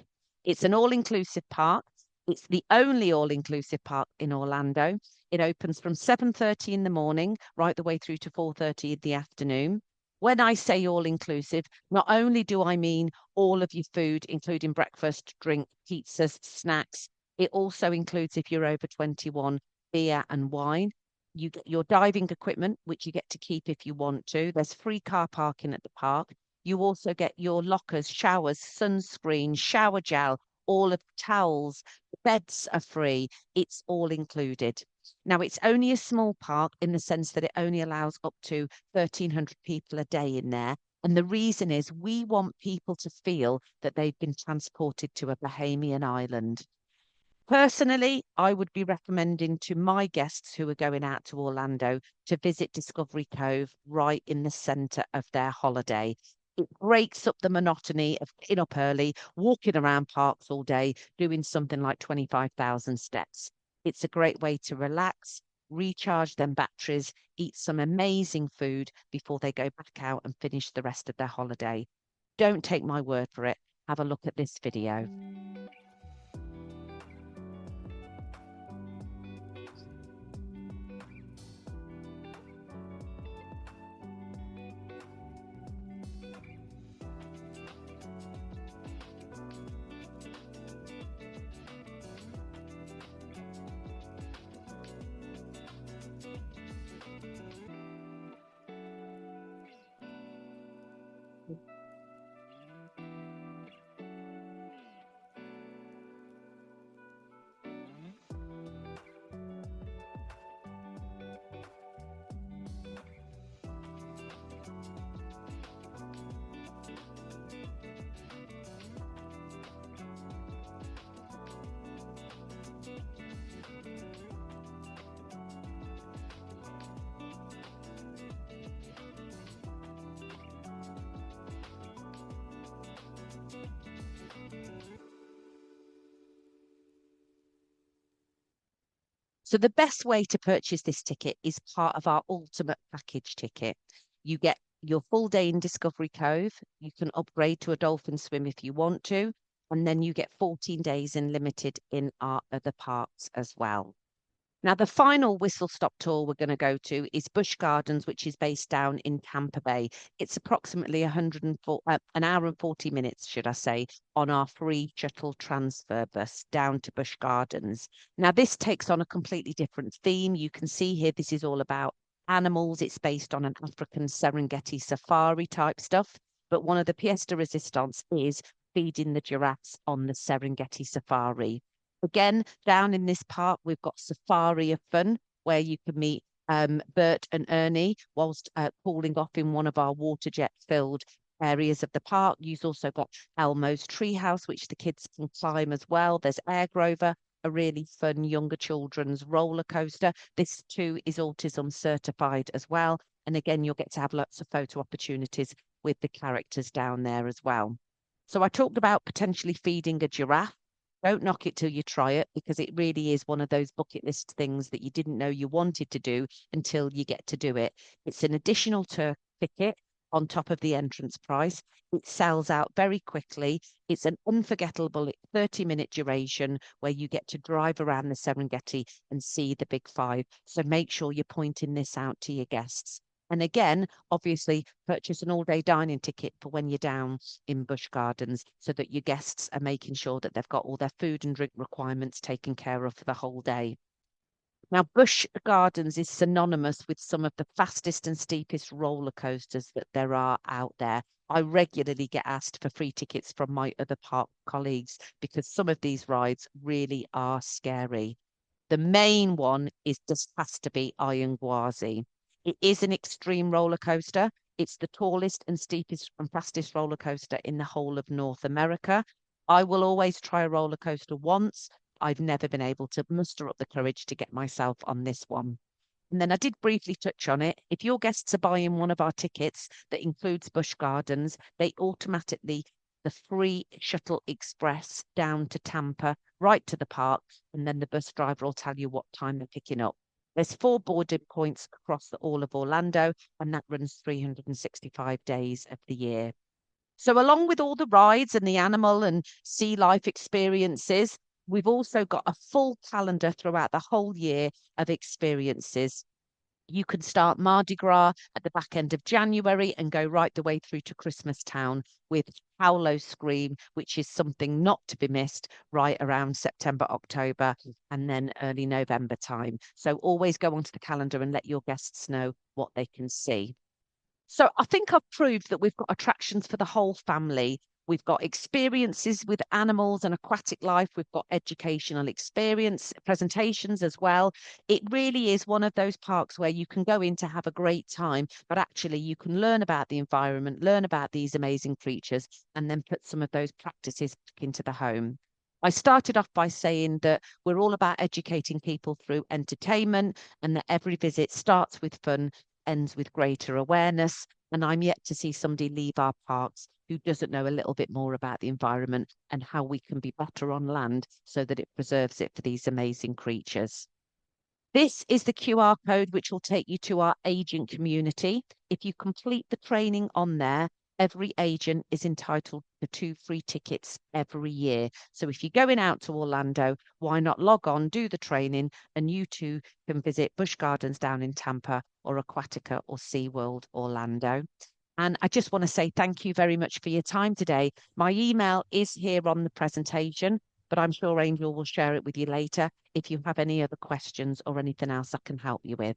It's an all-inclusive park. It's the only all-inclusive park in Orlando. It opens from 7:30 in the morning, right the way through to 4:30 in the afternoon. When I say all-inclusive, not only do I mean all of your food, including breakfast, drink, pizzas, snacks, it also includes, if you're over 21, beer and wine. You get your diving equipment, which you get to keep if you want to. There's free car parking at the park. You also get your lockers, showers, sunscreen, shower gel, all of the towels. The beds are free. It's all included. Now, it's only a small park in the sense that it only allows up to 1,300 people a day in there. And the reason is we want people to feel that they've been transported to a Bahamian island. Personally, I would be recommending to my guests who are going out to Orlando to visit Discovery Cove right in the centre of their holiday. It breaks up the monotony of getting up early, walking around parks all day, doing something like 25,000 steps. It's a great way to relax, recharge them batteries, eat some amazing food before they go back out and finish the rest of their holiday. Don't take my word for it. Have a look at this video. So the best way to purchase this ticket is part of our ultimate package ticket. You get your full day in Discovery Cove. You can upgrade to a dolphin swim if you want to. And then you get 14 days unlimited in our other parks as well. Now, the final whistle stop tour we're going to go to is Busch Gardens, which is based down in Tampa Bay. It's approximately an hour and 40 minutes, should I say, on our free shuttle transfer bus down to Busch Gardens. Now, this takes on a completely different theme. You can see here, this is all about animals. It's based on an African Serengeti safari type stuff. But one of the pièce de résistance is feeding the giraffes on the Serengeti safari. Again, down in this park, we've got Safari of Fun, where you can meet Bert and Ernie whilst cooling off in one of our water jet filled areas of the park. You've also got Elmo's Treehouse, which the kids can climb as well. There's Air Grover, a really fun younger children's roller coaster. This too is autism certified as well. And again, you'll get to have lots of photo opportunities with the characters down there as well. So I talked about potentially feeding a giraffe. Don't knock it till you try it, because it really is one of those bucket list things that you didn't know you wanted to do until you get to do it. It's an additional ticket on top of the entrance price. It sells out very quickly. It's an unforgettable 30-minute duration where you get to drive around the Serengeti and see the big five. So make sure you're pointing this out to your guests. And again, obviously, purchase an all-day dining ticket for when you're down in Busch Gardens so that your guests are making sure that they've got all their food and drink requirements taken care of for the whole day. Now, Busch Gardens is synonymous with some of the fastest and steepest roller coasters that there are out there. I regularly get asked for free tickets from my other park colleagues because some of these rides really are scary. The main one just has to be Iron Gwazi. It is an extreme roller coaster. It's the tallest and steepest and fastest roller coaster in the whole of North America. I will always try a roller coaster once. I've never been able to muster up the courage to get myself on this one. And then I did briefly touch on it. If your guests are buying one of our tickets that includes Busch Gardens, they automatically the free shuttle express down to Tampa, right to the park, and then the bus driver will tell you what time they're picking up. There's 4 boarding points across all of Orlando, and that runs 365 days of the year. So along with all the rides and the animal and sea life experiences, we've also got a full calendar throughout the whole year of experiences. You can start Mardi Gras at the back end of January and go right the way through to Christmas Town with Howlo Scream, which is something not to be missed right around September, October, and then early November time. So always go onto the calendar and let your guests know what they can see. So I think I've proved that we've got attractions for the whole family. We've got experiences with animals and aquatic life. We've got educational experience presentations as well. It really is one of those parks where you can go in to have a great time, but actually you can learn about the environment, learn about these amazing creatures, and then put some of those practices back into the home. I started off by saying that we're all about educating people through entertainment, and that every visit starts with fun, ends with greater awareness. And I'm yet to see somebody leave our parks who doesn't know a little bit more about the environment and how we can be better on land so that it preserves it for these amazing creatures. This is the QR code which will take you to our agent community. If you complete the training on there, every agent is entitled to 2 free tickets every year. So if you're going out to Orlando, why not log on, do the training, and you too can visit Busch Gardens down in Tampa or Aquatica or SeaWorld Orlando. And I just want to say thank you very much for your time today. My email is here on the presentation, but I'm sure Angel will share it with you later if you have any other questions or anything else I can help you with.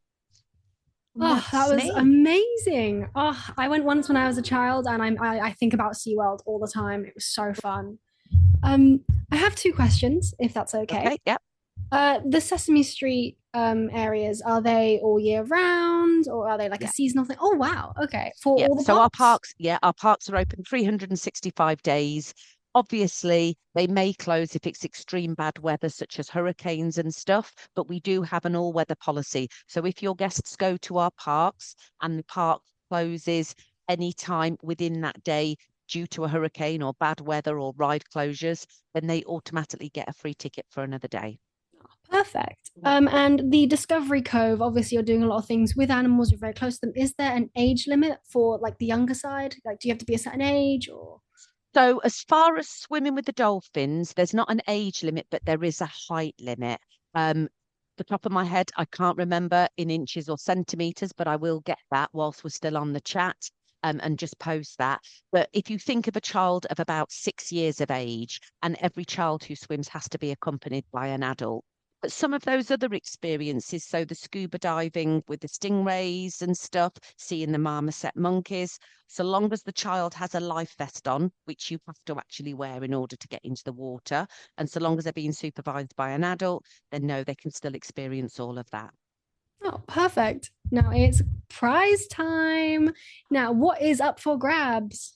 Oh, that was amazing. Oh, I went once when I was a child, and I think about SeaWorld all the time. It was so fun. I have 2 questions, if that's okay. Okay, yep. The Sesame Street areas, are they all year round, or are they like a seasonal thing? Oh wow, okay. For all the parks? Our parks are open 365 days. Obviously, they may close if it's extreme bad weather, such as hurricanes and stuff, but we do have an all-weather policy. So if your guests go to our parks and the park closes any time within that day due to a hurricane or bad weather or ride closures, then they automatically get a free ticket for another day. Perfect. And the Discovery Cove, obviously you're doing a lot of things with animals, you're very close to them. Is there an age limit for like the younger side? Like, do you have to be a certain age, or? So as far as swimming with the dolphins, there's not an age limit, but there is a height limit. The top of my head, I can't remember in inches or centimeters, but I will get that whilst we're still on the chat. And just post that. But if you think of a child of about 6 years of age, and every child who swims has to be accompanied by an adult. But some of those other experiences, so the scuba diving with the stingrays and stuff, seeing the marmoset monkeys, so long as the child has a life vest on, which you have to actually wear in order to get into the water, and so long as they're being supervised by an adult, then no, they can still experience all of that. Oh, perfect. Now it's prize time. Now, what is up for grabs?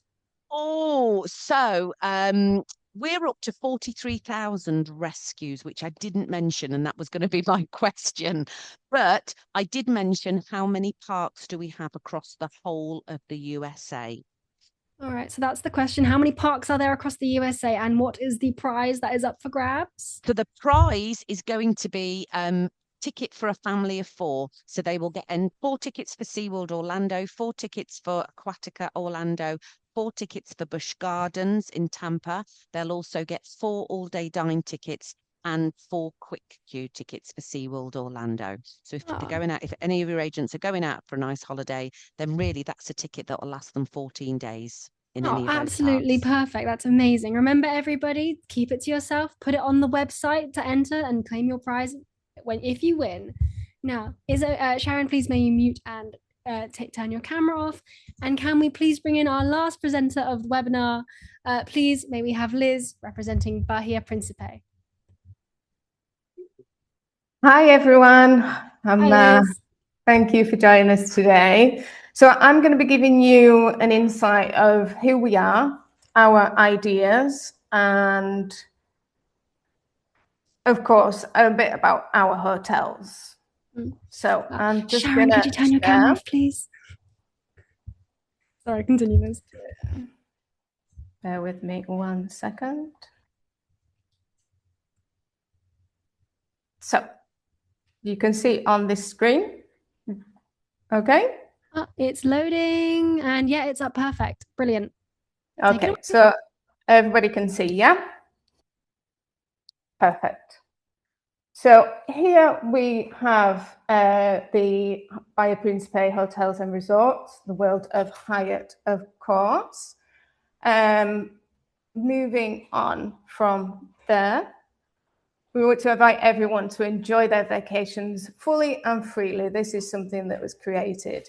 Oh, so we're up to 43,000 rescues, which I didn't mention, and that was going to be my question. But I did mention how many parks do we have across the whole of the USA? All right, so that's the question. How many parks are there across the USA, and what is the prize that is up for grabs? So the prize is going to be ticket for a family of 4. So they will get 4 tickets for SeaWorld Orlando, 4 tickets for Aquatica Orlando, 4 tickets for Busch Gardens in Tampa. They'll also get 4 all-day dine tickets and 4 quick queue tickets for SeaWorld Orlando. So if they're going out, if any of your agents are going out for a nice holiday, then really that's a ticket that will last them 14 days. Absolutely perfect. That's amazing. Remember, everybody, keep it to yourself. Put it on the website to enter and claim your prize if you win. Now, Sharon, please may you mute and turn your camera off. And can we please bring in our last presenter of the webinar? Please, may we have Liz representing Bahia Principe. Hi, everyone. Hi, Liz. Thank you for joining us today. So I'm going to be giving you an insight of who we are, our ideas, and of course, a bit about our hotels. So I'm just Sharon, could you turn your camera off, please? Sorry, continue, Liz. Bear with me 1 second. So you can see on this screen. Okay. It's loading, and yeah, it's up perfect. Brilliant. Okay, so everybody can see, yeah? Perfect. So here we have the Bahia Principe Hotels and Resorts, the world of Hyatt, of course. Moving on from there, we want to invite everyone to enjoy their vacations fully and freely. This is something that was created.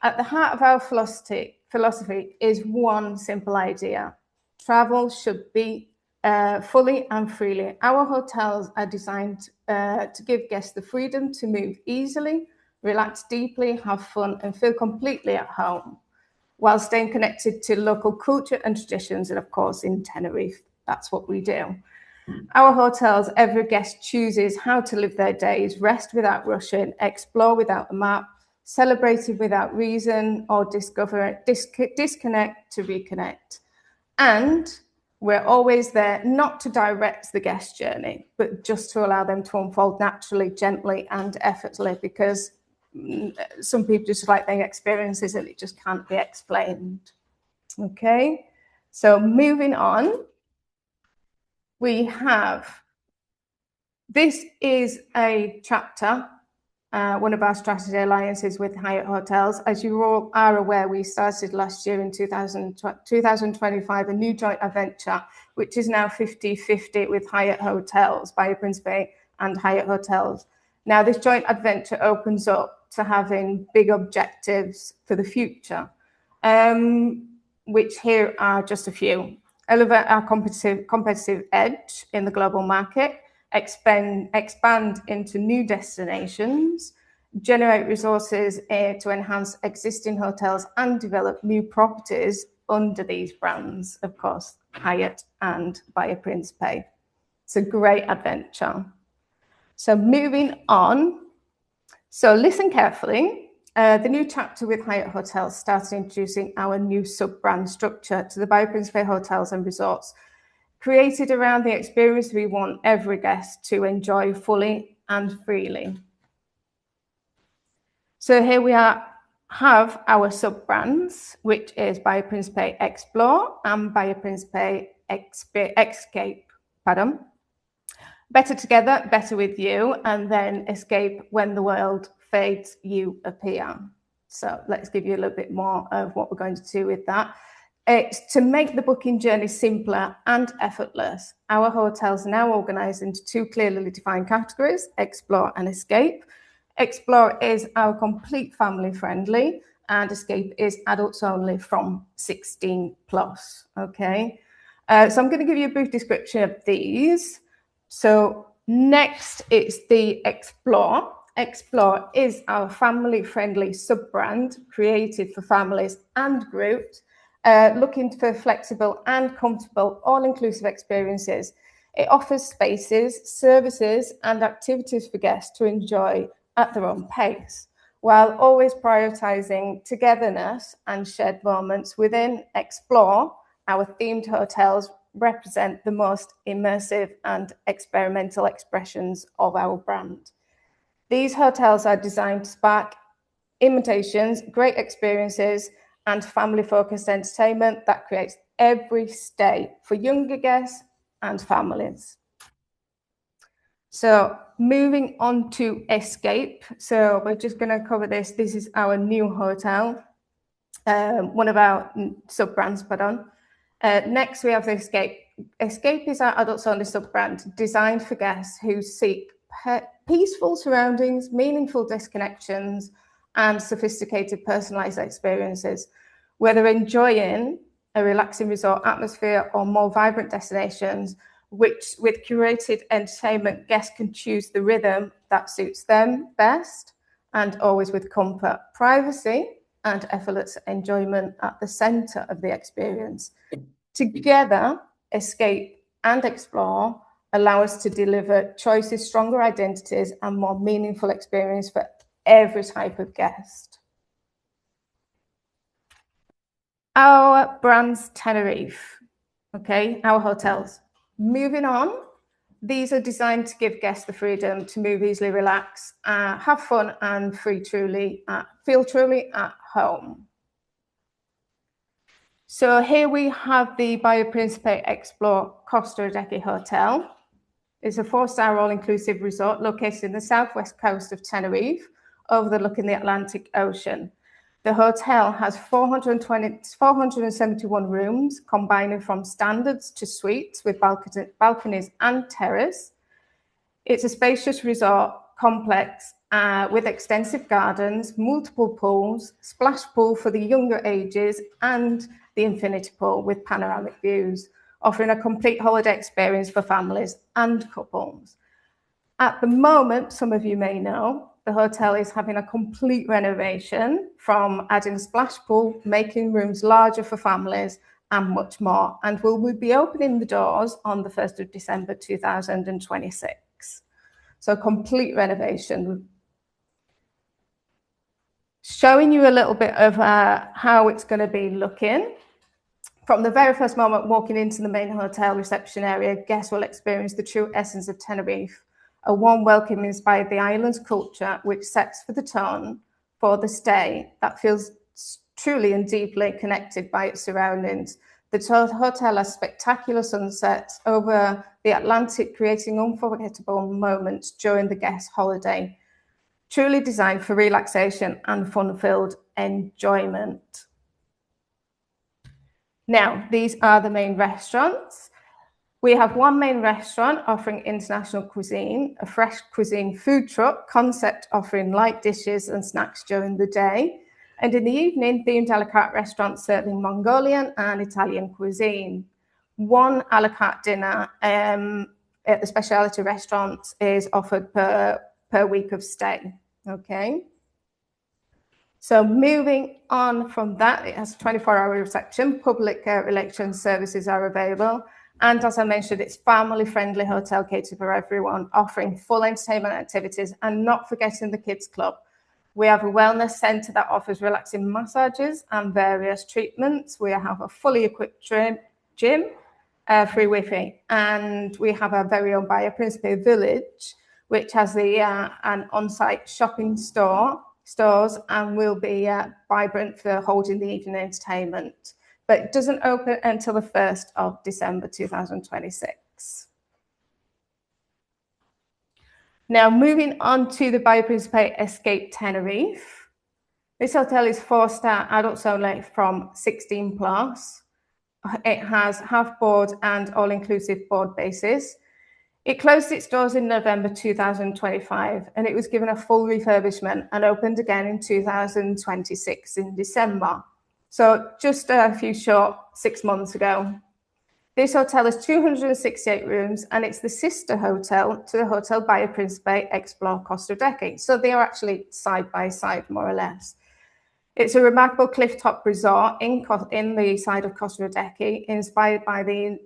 At the heart of our philosophy is one simple idea. Travel should be fully and freely. Our hotels are designed to give guests the freedom to move easily, relax deeply, have fun, and feel completely at home, while staying connected to local culture and traditions. And of course, in Tenerife, that's what we do. Our hotels, every guest chooses how to live their days, rest without rushing, explore without a map, celebrated without reason, or disconnect to reconnect. And we're always there not to direct the guest journey, but just to allow them to unfold naturally, gently, and effortlessly, because some people just like their experiences and it just can't be explained. Okay, so moving on, we have, this is a chapter, one of our strategy alliances with Hyatt Hotels. As you all are aware, we started last year in 2025 a new joint adventure, which is now 50-50 with Hyatt Hotels, Bahia Principe and Hyatt Hotels. Now, this joint adventure opens up to having big objectives for the future, which here are just a few. Elevate our competitive edge in the global market, expand into new destinations, generate resources to enhance existing hotels, and develop new properties under these brands, of course, Hyatt and Bahia Principe. It's a great adventure. So moving on, so listen carefully. The new chapter with Hyatt Hotels started introducing our new sub-brand structure to the Bahia Principe Hotels and Resorts, created around the experience we want every guest to enjoy fully and freely. So here we have our sub-brands, which is Bahia Principe Explore and Bahia Principe Escape. Pardon. Better together, better with you, and then escape when the world fades, you appear. So let's give you a little bit more of what we're going to do with that. It's to make the booking journey simpler and effortless. Our hotels are now organised into two clearly defined categories, Explore and Escape. Explore is our complete family friendly, and Escape is adults only from 16 plus. Okay, so I'm going to give you a brief description of these. So next, it's the Explore. Explore is our family-friendly sub-brand created for families and groups looking for flexible and comfortable, all-inclusive experiences. It offers spaces, services, and activities for guests to enjoy at their own pace, while always prioritizing togetherness and shared moments. Within Explore, our themed hotels represent the most immersive and experimental expressions of our brand. These hotels are designed to spark invitations, great experiences, and family-focused entertainment that creates every stay for younger guests and families. So moving on to Escape. So we're just going to cover this. This is our new hotel, one of our sub-brands, pardon. Next, we have the Escape. Escape is our adults-only sub-brand designed for guests who seek peaceful surroundings, meaningful disconnections, and sophisticated personalized experiences. Whether enjoying a relaxing resort atmosphere or more vibrant destinations, which with curated entertainment, guests can choose the rhythm that suits them best, and always with comfort, privacy, and effortless enjoyment at the center of the experience. Together, Escape and Explore allow us to deliver choices, stronger identities, and more meaningful experience for every type of guest. Our brands Tenerife, okay, our hotels. Moving on, these are designed to give guests the freedom to move easily, relax, have fun, and feel truly at home. So here we have the Bahia Principe Explore Costa Adeje Hotel. It's a 4-star all-inclusive resort located in the southwest coast of Tenerife, overlooking the Atlantic Ocean. The hotel has 471 rooms, combining from standards to suites with balconies and terrace. It's a spacious resort complex with extensive gardens, multiple pools, splash pool for the younger ages, and the infinity pool with panoramic views, offering a complete holiday experience for families and couples. At the moment, some of you may know, the hotel is having a complete renovation, from adding a splash pool, making rooms larger for families, and much more. And we'll be opening the doors on the 1st of December 2026. So complete renovation. Showing you a little bit of how it's going to be looking. From the very first moment walking into the main hotel reception area, guests will experience the true essence of Tenerife, a warm welcome inspired by the island's culture, which sets for the tone for the stay that feels truly and deeply connected by its surroundings. The hotel has spectacular sunsets over the Atlantic, creating unforgettable moments during the guest holiday, truly designed for relaxation and fun-filled enjoyment. Now, these are the main restaurants. We have one main restaurant offering international cuisine, a fresh cuisine food truck concept offering light dishes and snacks during the day, and in the evening, themed a la carte restaurants serving Mongolian and Italian cuisine. One a la carte dinner at the specialty restaurants is offered per week of stay, okay? So moving on from that, it has a 24-hour reception, public relations services are available, and as I mentioned, it's family-friendly hotel catered for everyone, offering full entertainment activities and not forgetting the kids club. We have a wellness centre that offers relaxing massages and various treatments. We have a fully equipped gym, free Wi-Fi, and we have our very own Bahia Principe village, which has an on-site shopping stores and will be vibrant for holding the evening entertainment. But it doesn't open until the 1st of December 2026. Now, moving on to the Bahia Principe Escape Tenerife. This hotel is 4-star adults only from 16 plus. It has half board and all-inclusive board basis. It closed its doors in November 2025, and it was given a full refurbishment and opened again in 2026 in December. So just a few short 6 months ago. This hotel has 268 rooms, and it's the sister hotel to the Hotel Bahia Principe Explore Costa Deque. So they are actually side by side, more or less. It's a remarkable cliff-top resort in the side of Costa Deque, inspired by the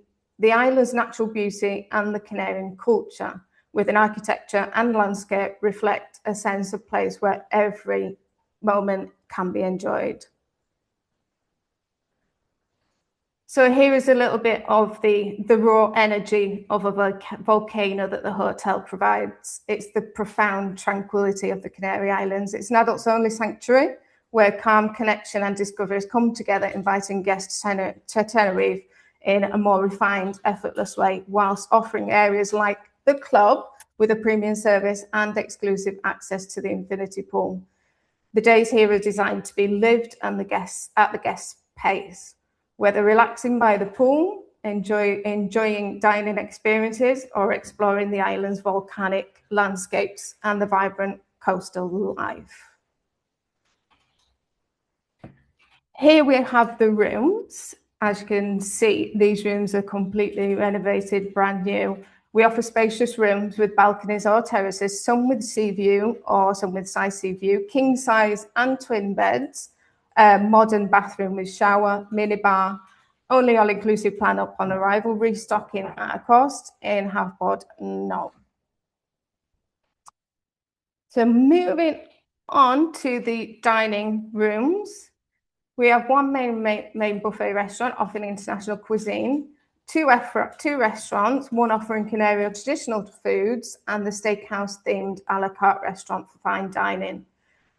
island's natural beauty and the Canarian culture, with an architecture and landscape reflect a sense of place where every moment can be enjoyed. So here is a little bit of the raw energy of a volcano that the hotel provides. It's the profound tranquility of the Canary Islands. It's an adults-only sanctuary where calm, connection and discoveries come together, inviting guests to Tenerife in a more refined, effortless way, whilst offering areas like the club with a premium service and exclusive access to the infinity pool. The days here are designed to be lived and at the guest's pace. Whether relaxing by the pool, enjoying dining experiences, or exploring the island's volcanic landscapes and the vibrant coastal life. Here we have the rooms. As you can see, these rooms are completely renovated, brand new. We offer spacious rooms with balconies or terraces, some with sea view or some with side sea view, king size and twin beds, modern bathroom with shower, minibar, only all-inclusive plan upon arrival, restocking at a cost in half board, no. So moving on to the dining rooms, we have one main buffet restaurant offering international cuisine, two restaurants, one offering Canary traditional foods, and the steakhouse-themed a la carte restaurant for fine dining.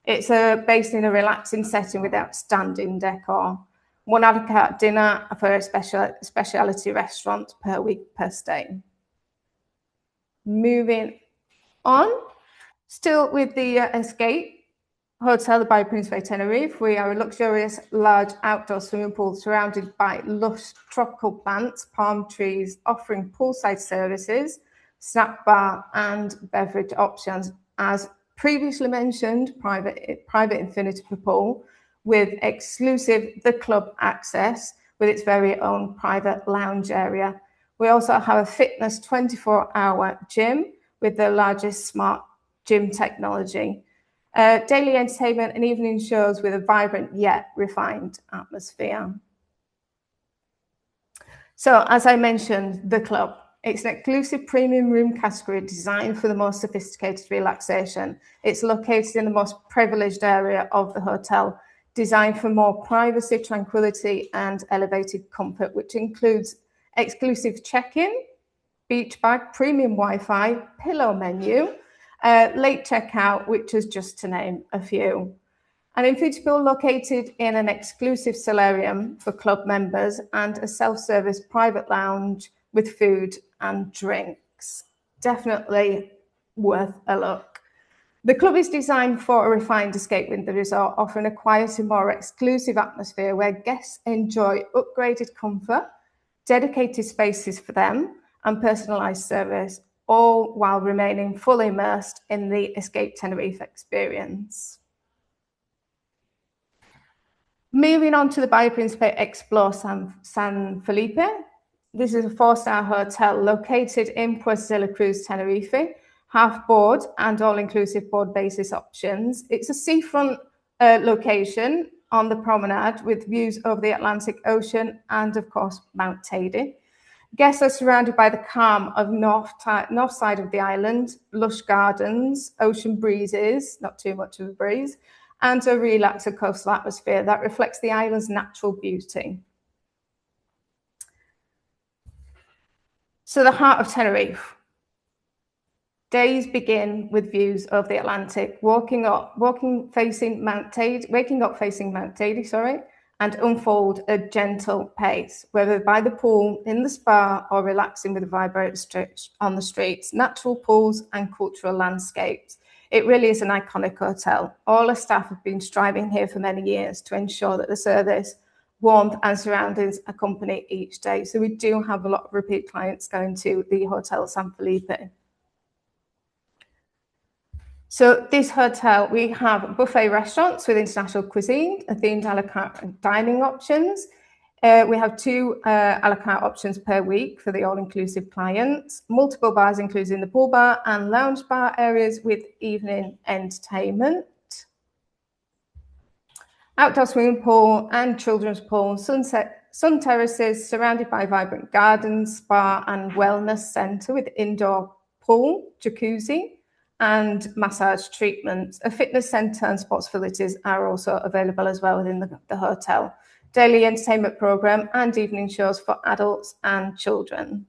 It's based in a relaxing setting with outstanding decor. One a la carte dinner for a specialty restaurant per week per stay. Moving on, still with the Escape Hotel by Principe Tenerife, we are a luxurious large outdoor swimming pool surrounded by lush tropical plants, palm trees, offering poolside services, snack bar and beverage options. As previously mentioned, private infinity pool with exclusive The Club access with its very own private lounge area. We also have a fitness 24-hour gym with the largest smart gym technology. Daily entertainment and evening shows with a vibrant yet refined atmosphere. So, as I mentioned, The Club. It's an exclusive premium room category designed for the most sophisticated relaxation. It's located in the most privileged area of the hotel, designed for more privacy, tranquility, and elevated comfort, which includes exclusive check-in, beach bag, premium Wi-Fi, pillow menu, late checkout, which is just to name a few. An infinity pool located in an exclusive solarium for club members and a self-service private lounge with food and drinks. Definitely worth a look. The club is designed for a refined escape with the resort, offering a quieter, more exclusive atmosphere where guests enjoy upgraded comfort, dedicated spaces for them, and personalised service, all while remaining fully immersed in the Escape Tenerife experience. Moving on to the Bahia Principe Explore San Felipe. This is a 4-star hotel located in Puerto de la Cruz, Tenerife, half board and all-inclusive board basis options. It's a seafront location on the promenade with views over the Atlantic Ocean and, of course, Mount Teide. Guests are surrounded by the calm of north side of the island, lush gardens, ocean breezes, not too much of a breeze, and a relaxed coastal atmosphere that reflects the island's natural beauty. So the heart of Tenerife. Days begin with views of the Atlantic, waking up facing Mount Teide, and unfold a gentle pace, whether by the pool, in the spa, or relaxing with a vibrant stretch on the streets, natural pools and cultural landscapes. It really is an iconic hotel. All the staff have been striving here for many years to ensure that the service, warmth and surroundings accompany each day. So we do have a lot of repeat clients going to the Hotel San Felipe. So this hotel, we have buffet restaurants with international cuisine, a themed a la carte dining options. We have 2 a la carte options per week for the all-inclusive clients, multiple bars including the pool bar and lounge bar areas with evening entertainment. Outdoor swimming pool and children's pool, sun terraces surrounded by vibrant gardens, spa and wellness centre with indoor pool, jacuzzi, and massage treatments. A fitness centre and sports facilities are also available as well within the hotel. Daily entertainment programme and evening shows for adults and children.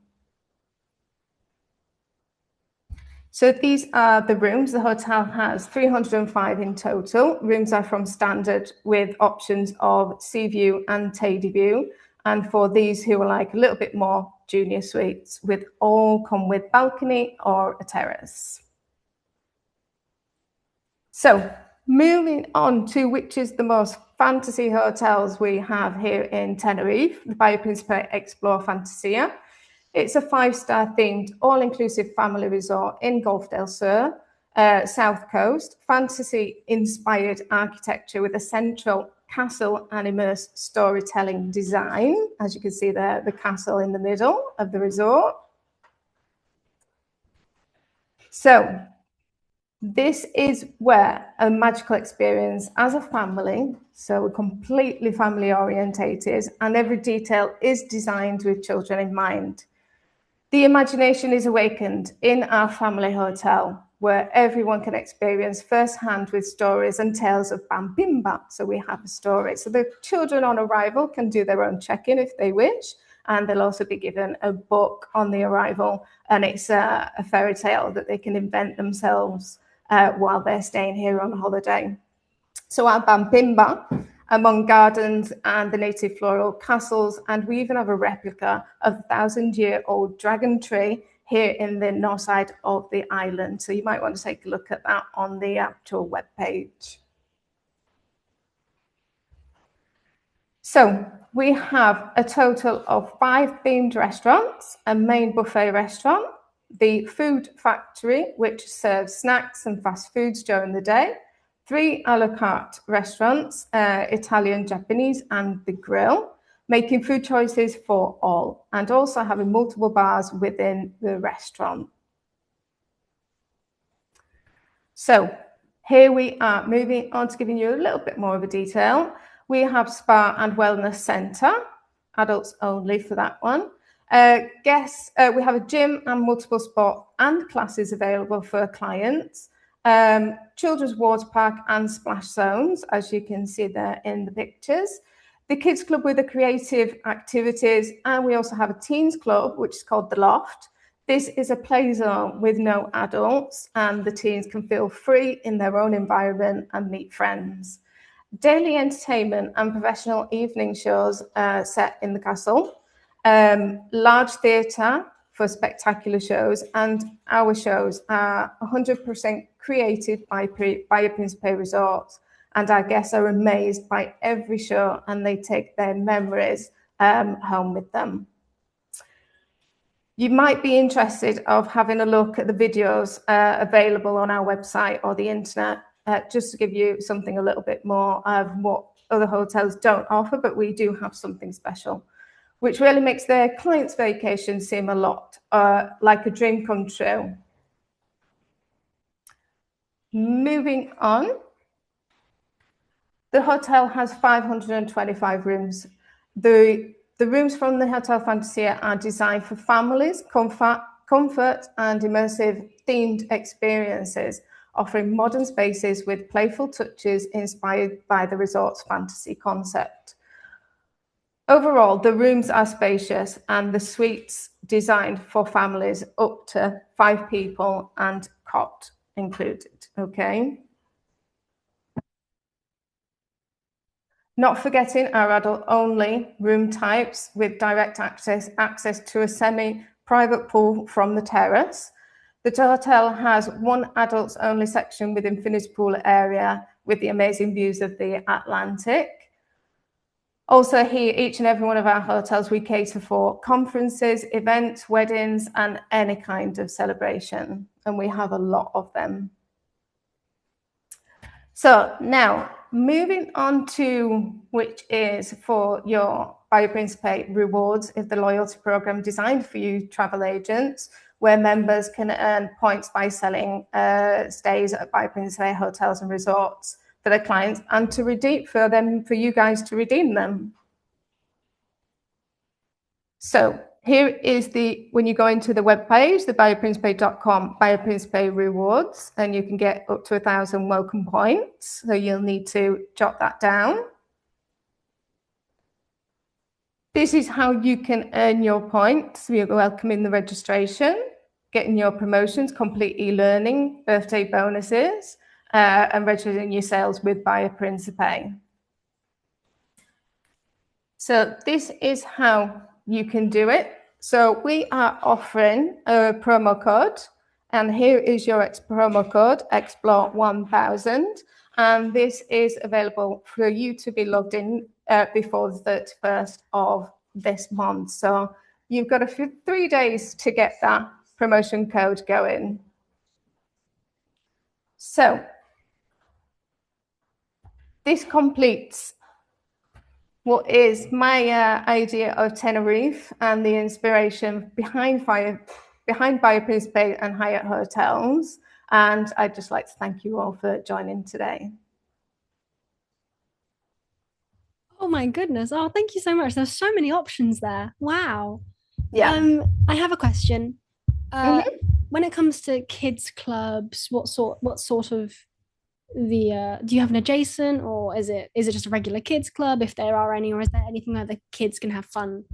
So these are the rooms. The hotel has 305 in total. Rooms are from standard with options of sea view and Teide view. And for these who are like a little bit more junior suites, with all come with balcony or a terrace. So moving on to which is the most fantasy hotels we have here in Tenerife, the Bahia Principe Explore Fantasia. It's a 5-star themed all-inclusive family resort in Golf del Sur, South Coast, fantasy-inspired architecture with a central castle and immersed storytelling design. As you can see there, the castle in the middle of the resort. So this is where a magical experience as a family, so we're completely family orientated and every detail is designed with children in mind. The imagination is awakened in our family hotel where everyone can experience firsthand with stories and tales of Bambimba. So we have a story. So the children on arrival can do their own check-in if they wish, and they'll also be given a book on the arrival, and it's a fairy tale that they can invent themselves while they're staying here on holiday. So our Bambimba, among gardens and the native floral castles, and we even have a replica of the 1,000-year-old dragon tree here in the north side of the island. So you might want to take a look at that on the actual webpage. So we have a total of 5 themed restaurants, a main buffet restaurant, the Food Factory, which serves snacks and fast foods during the day, 3 a la carte restaurants, Italian, Japanese, and the grill, making food choices for all, and also having multiple bars within the restaurant. So here we are moving on to giving you a little bit more of a detail. We have Spa and Wellness Centre, adults only for that one. We have a gym and multiple sport and classes available for clients. Children's water park and splash zones, as you can see there in the pictures. The kids club with the creative activities, and we also have a teens club, which is called The Loft. This is a play zone with no adults, and the teens can feel free in their own environment and meet friends. Daily entertainment and professional evening shows set in the castle. Large theatre for spectacular shows, and our shows are 100% created by Principe Resorts, and our guests are amazed by every show, and they take their memories home with them. You might be interested of having a look at the videos available on our website or the internet, just to give you something a little bit more of what other hotels don't offer, but we do have something special, which really makes their clients' vacation seem a lot like a dream come true. Moving on, the hotel has 525 rooms. The rooms from the Hotel Fantasia are designed for families, comfort and immersive themed experiences, offering modern spaces with playful touches inspired by the resort's fantasy concept. Overall, the rooms are spacious and the suites designed for families up to 5 people and cot included, okay? Not forgetting our adult-only room types with direct access to a semi-private pool from the terrace. The hotel has 1 adults-only section with infinity pool area with the amazing views of the Atlantic. Also here, each and every one of our hotels, we cater for conferences, events, weddings, and any kind of celebration. And we have a lot of them. So now, moving on to which is for your Bahia Principe rewards, is the loyalty program designed for you travel agents, where members can earn points by selling stays at Bahia Principe hotels and resorts for their clients, and to redeem for you guys to redeem them. So here is when you go into the webpage, the bahiaprincipe.com, Bahia Principe rewards, and you can get up to 1,000 welcome points. So you'll need to jot that down. This is how you can earn your points. You're welcome in the registration, getting your promotions, complete e-learning, birthday bonuses, and registering your sales with Bahia Principe. So this is how you can do it. So we are offering a promo code, and here is your promo code, EXPLORE1000, and this is available for you to be logged in before the 31st of this month. So you've got 3 days to get that promotion code going. So this completes what is my idea of Tenerife and the inspiration behind Bahia Principe and Hyatt Hotels. And I'd just like to thank you all for joining today. Oh my goodness. Oh, thank you so much. There's so many options there. Wow. Yeah. I have a question. When it comes to kids clubs, what sort of do you have an adjacent, or is it just a regular kids club, if there are any, or is there anything where the kids can have fun?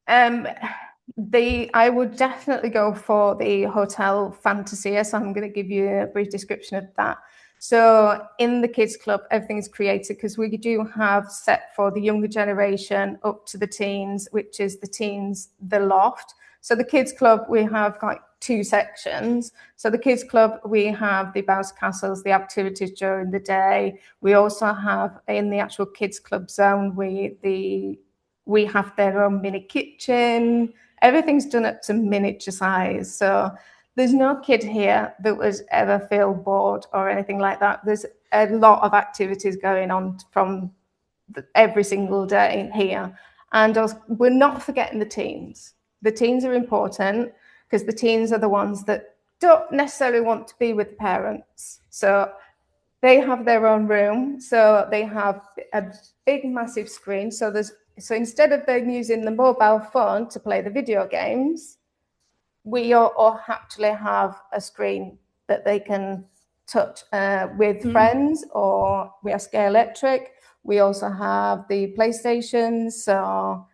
I would definitely go for the Hotel Fantasia, so I'm going to give you a brief description of that. So in the kids club, everything is created because we do have set for the younger generation up to the teens, which is the teens, the Loft. So the kids club, we have got two sections. So the kids club, we have the bounce castles, the activities during the day. We also have in the actual kids club zone, we have their own mini kitchen. Everything's done up to miniature size. So there's no kid here that would ever feel bored or anything like that. There's a lot of activities going on from every single day here. And we're not forgetting the teens. The teens are important because the teens are the ones that don't necessarily want to be with the parents. So they have their own room. So they have a big, massive screen. So instead of them using the mobile phone to play the video games, we all actually have a screen that they can touch with friends, or we have Scale Electric. We also have the PlayStations, so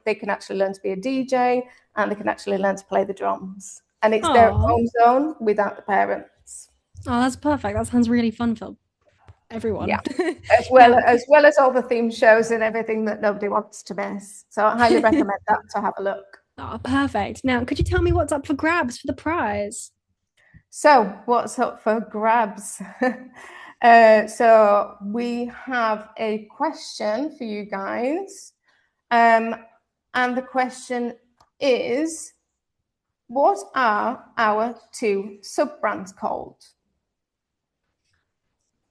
they can actually learn to be a DJ, and they can actually learn to play the drums. And it's their own zone without the parents. Oh, that's perfect. That sounds really fun for everyone. Yeah, as well as all the theme shows and everything that nobody wants to miss. So I highly recommend that to have a look. Oh, perfect. Now, could you tell me what's up for grabs for the prize? So what's up for grabs? So we have a question for you guys. And the question is, what are our two sub-brands called?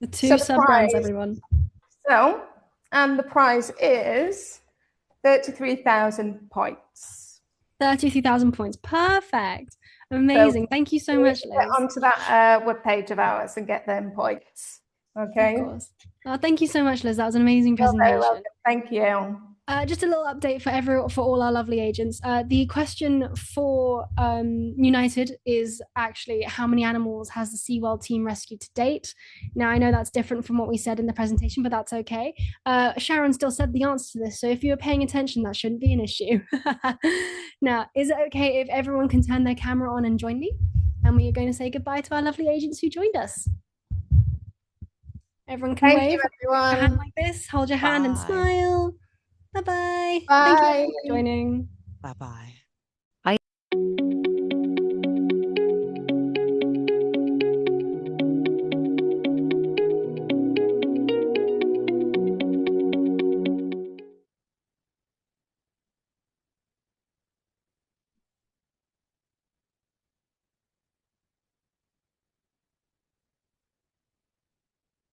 The two sub-brands, everyone. So, and the prize is 33,000 points. 33,000 points. Perfect. Amazing. So thank you so much, Liz. Get onto that webpage of ours and get them points. Okay. Of course. Oh, thank you so much, Liz. That was an amazing presentation. You're very welcome. Thank you. Just a little update for all our lovely agents. The question for United is actually how many animals has the SeaWorld team rescued to date? Now, I know that's different from what we said in the presentation, but that's okay. Sharon still said the answer to this, so if you were paying attention, that shouldn't be an issue. Now, is it okay if everyone can turn their camera on and join me? And we are going to say goodbye to our lovely agents who joined us. Everyone can wave. Thank you, everyone. Your hand like this, hold your hand and smile. Bye-bye. Bye. Thank you for joining. Bye-bye.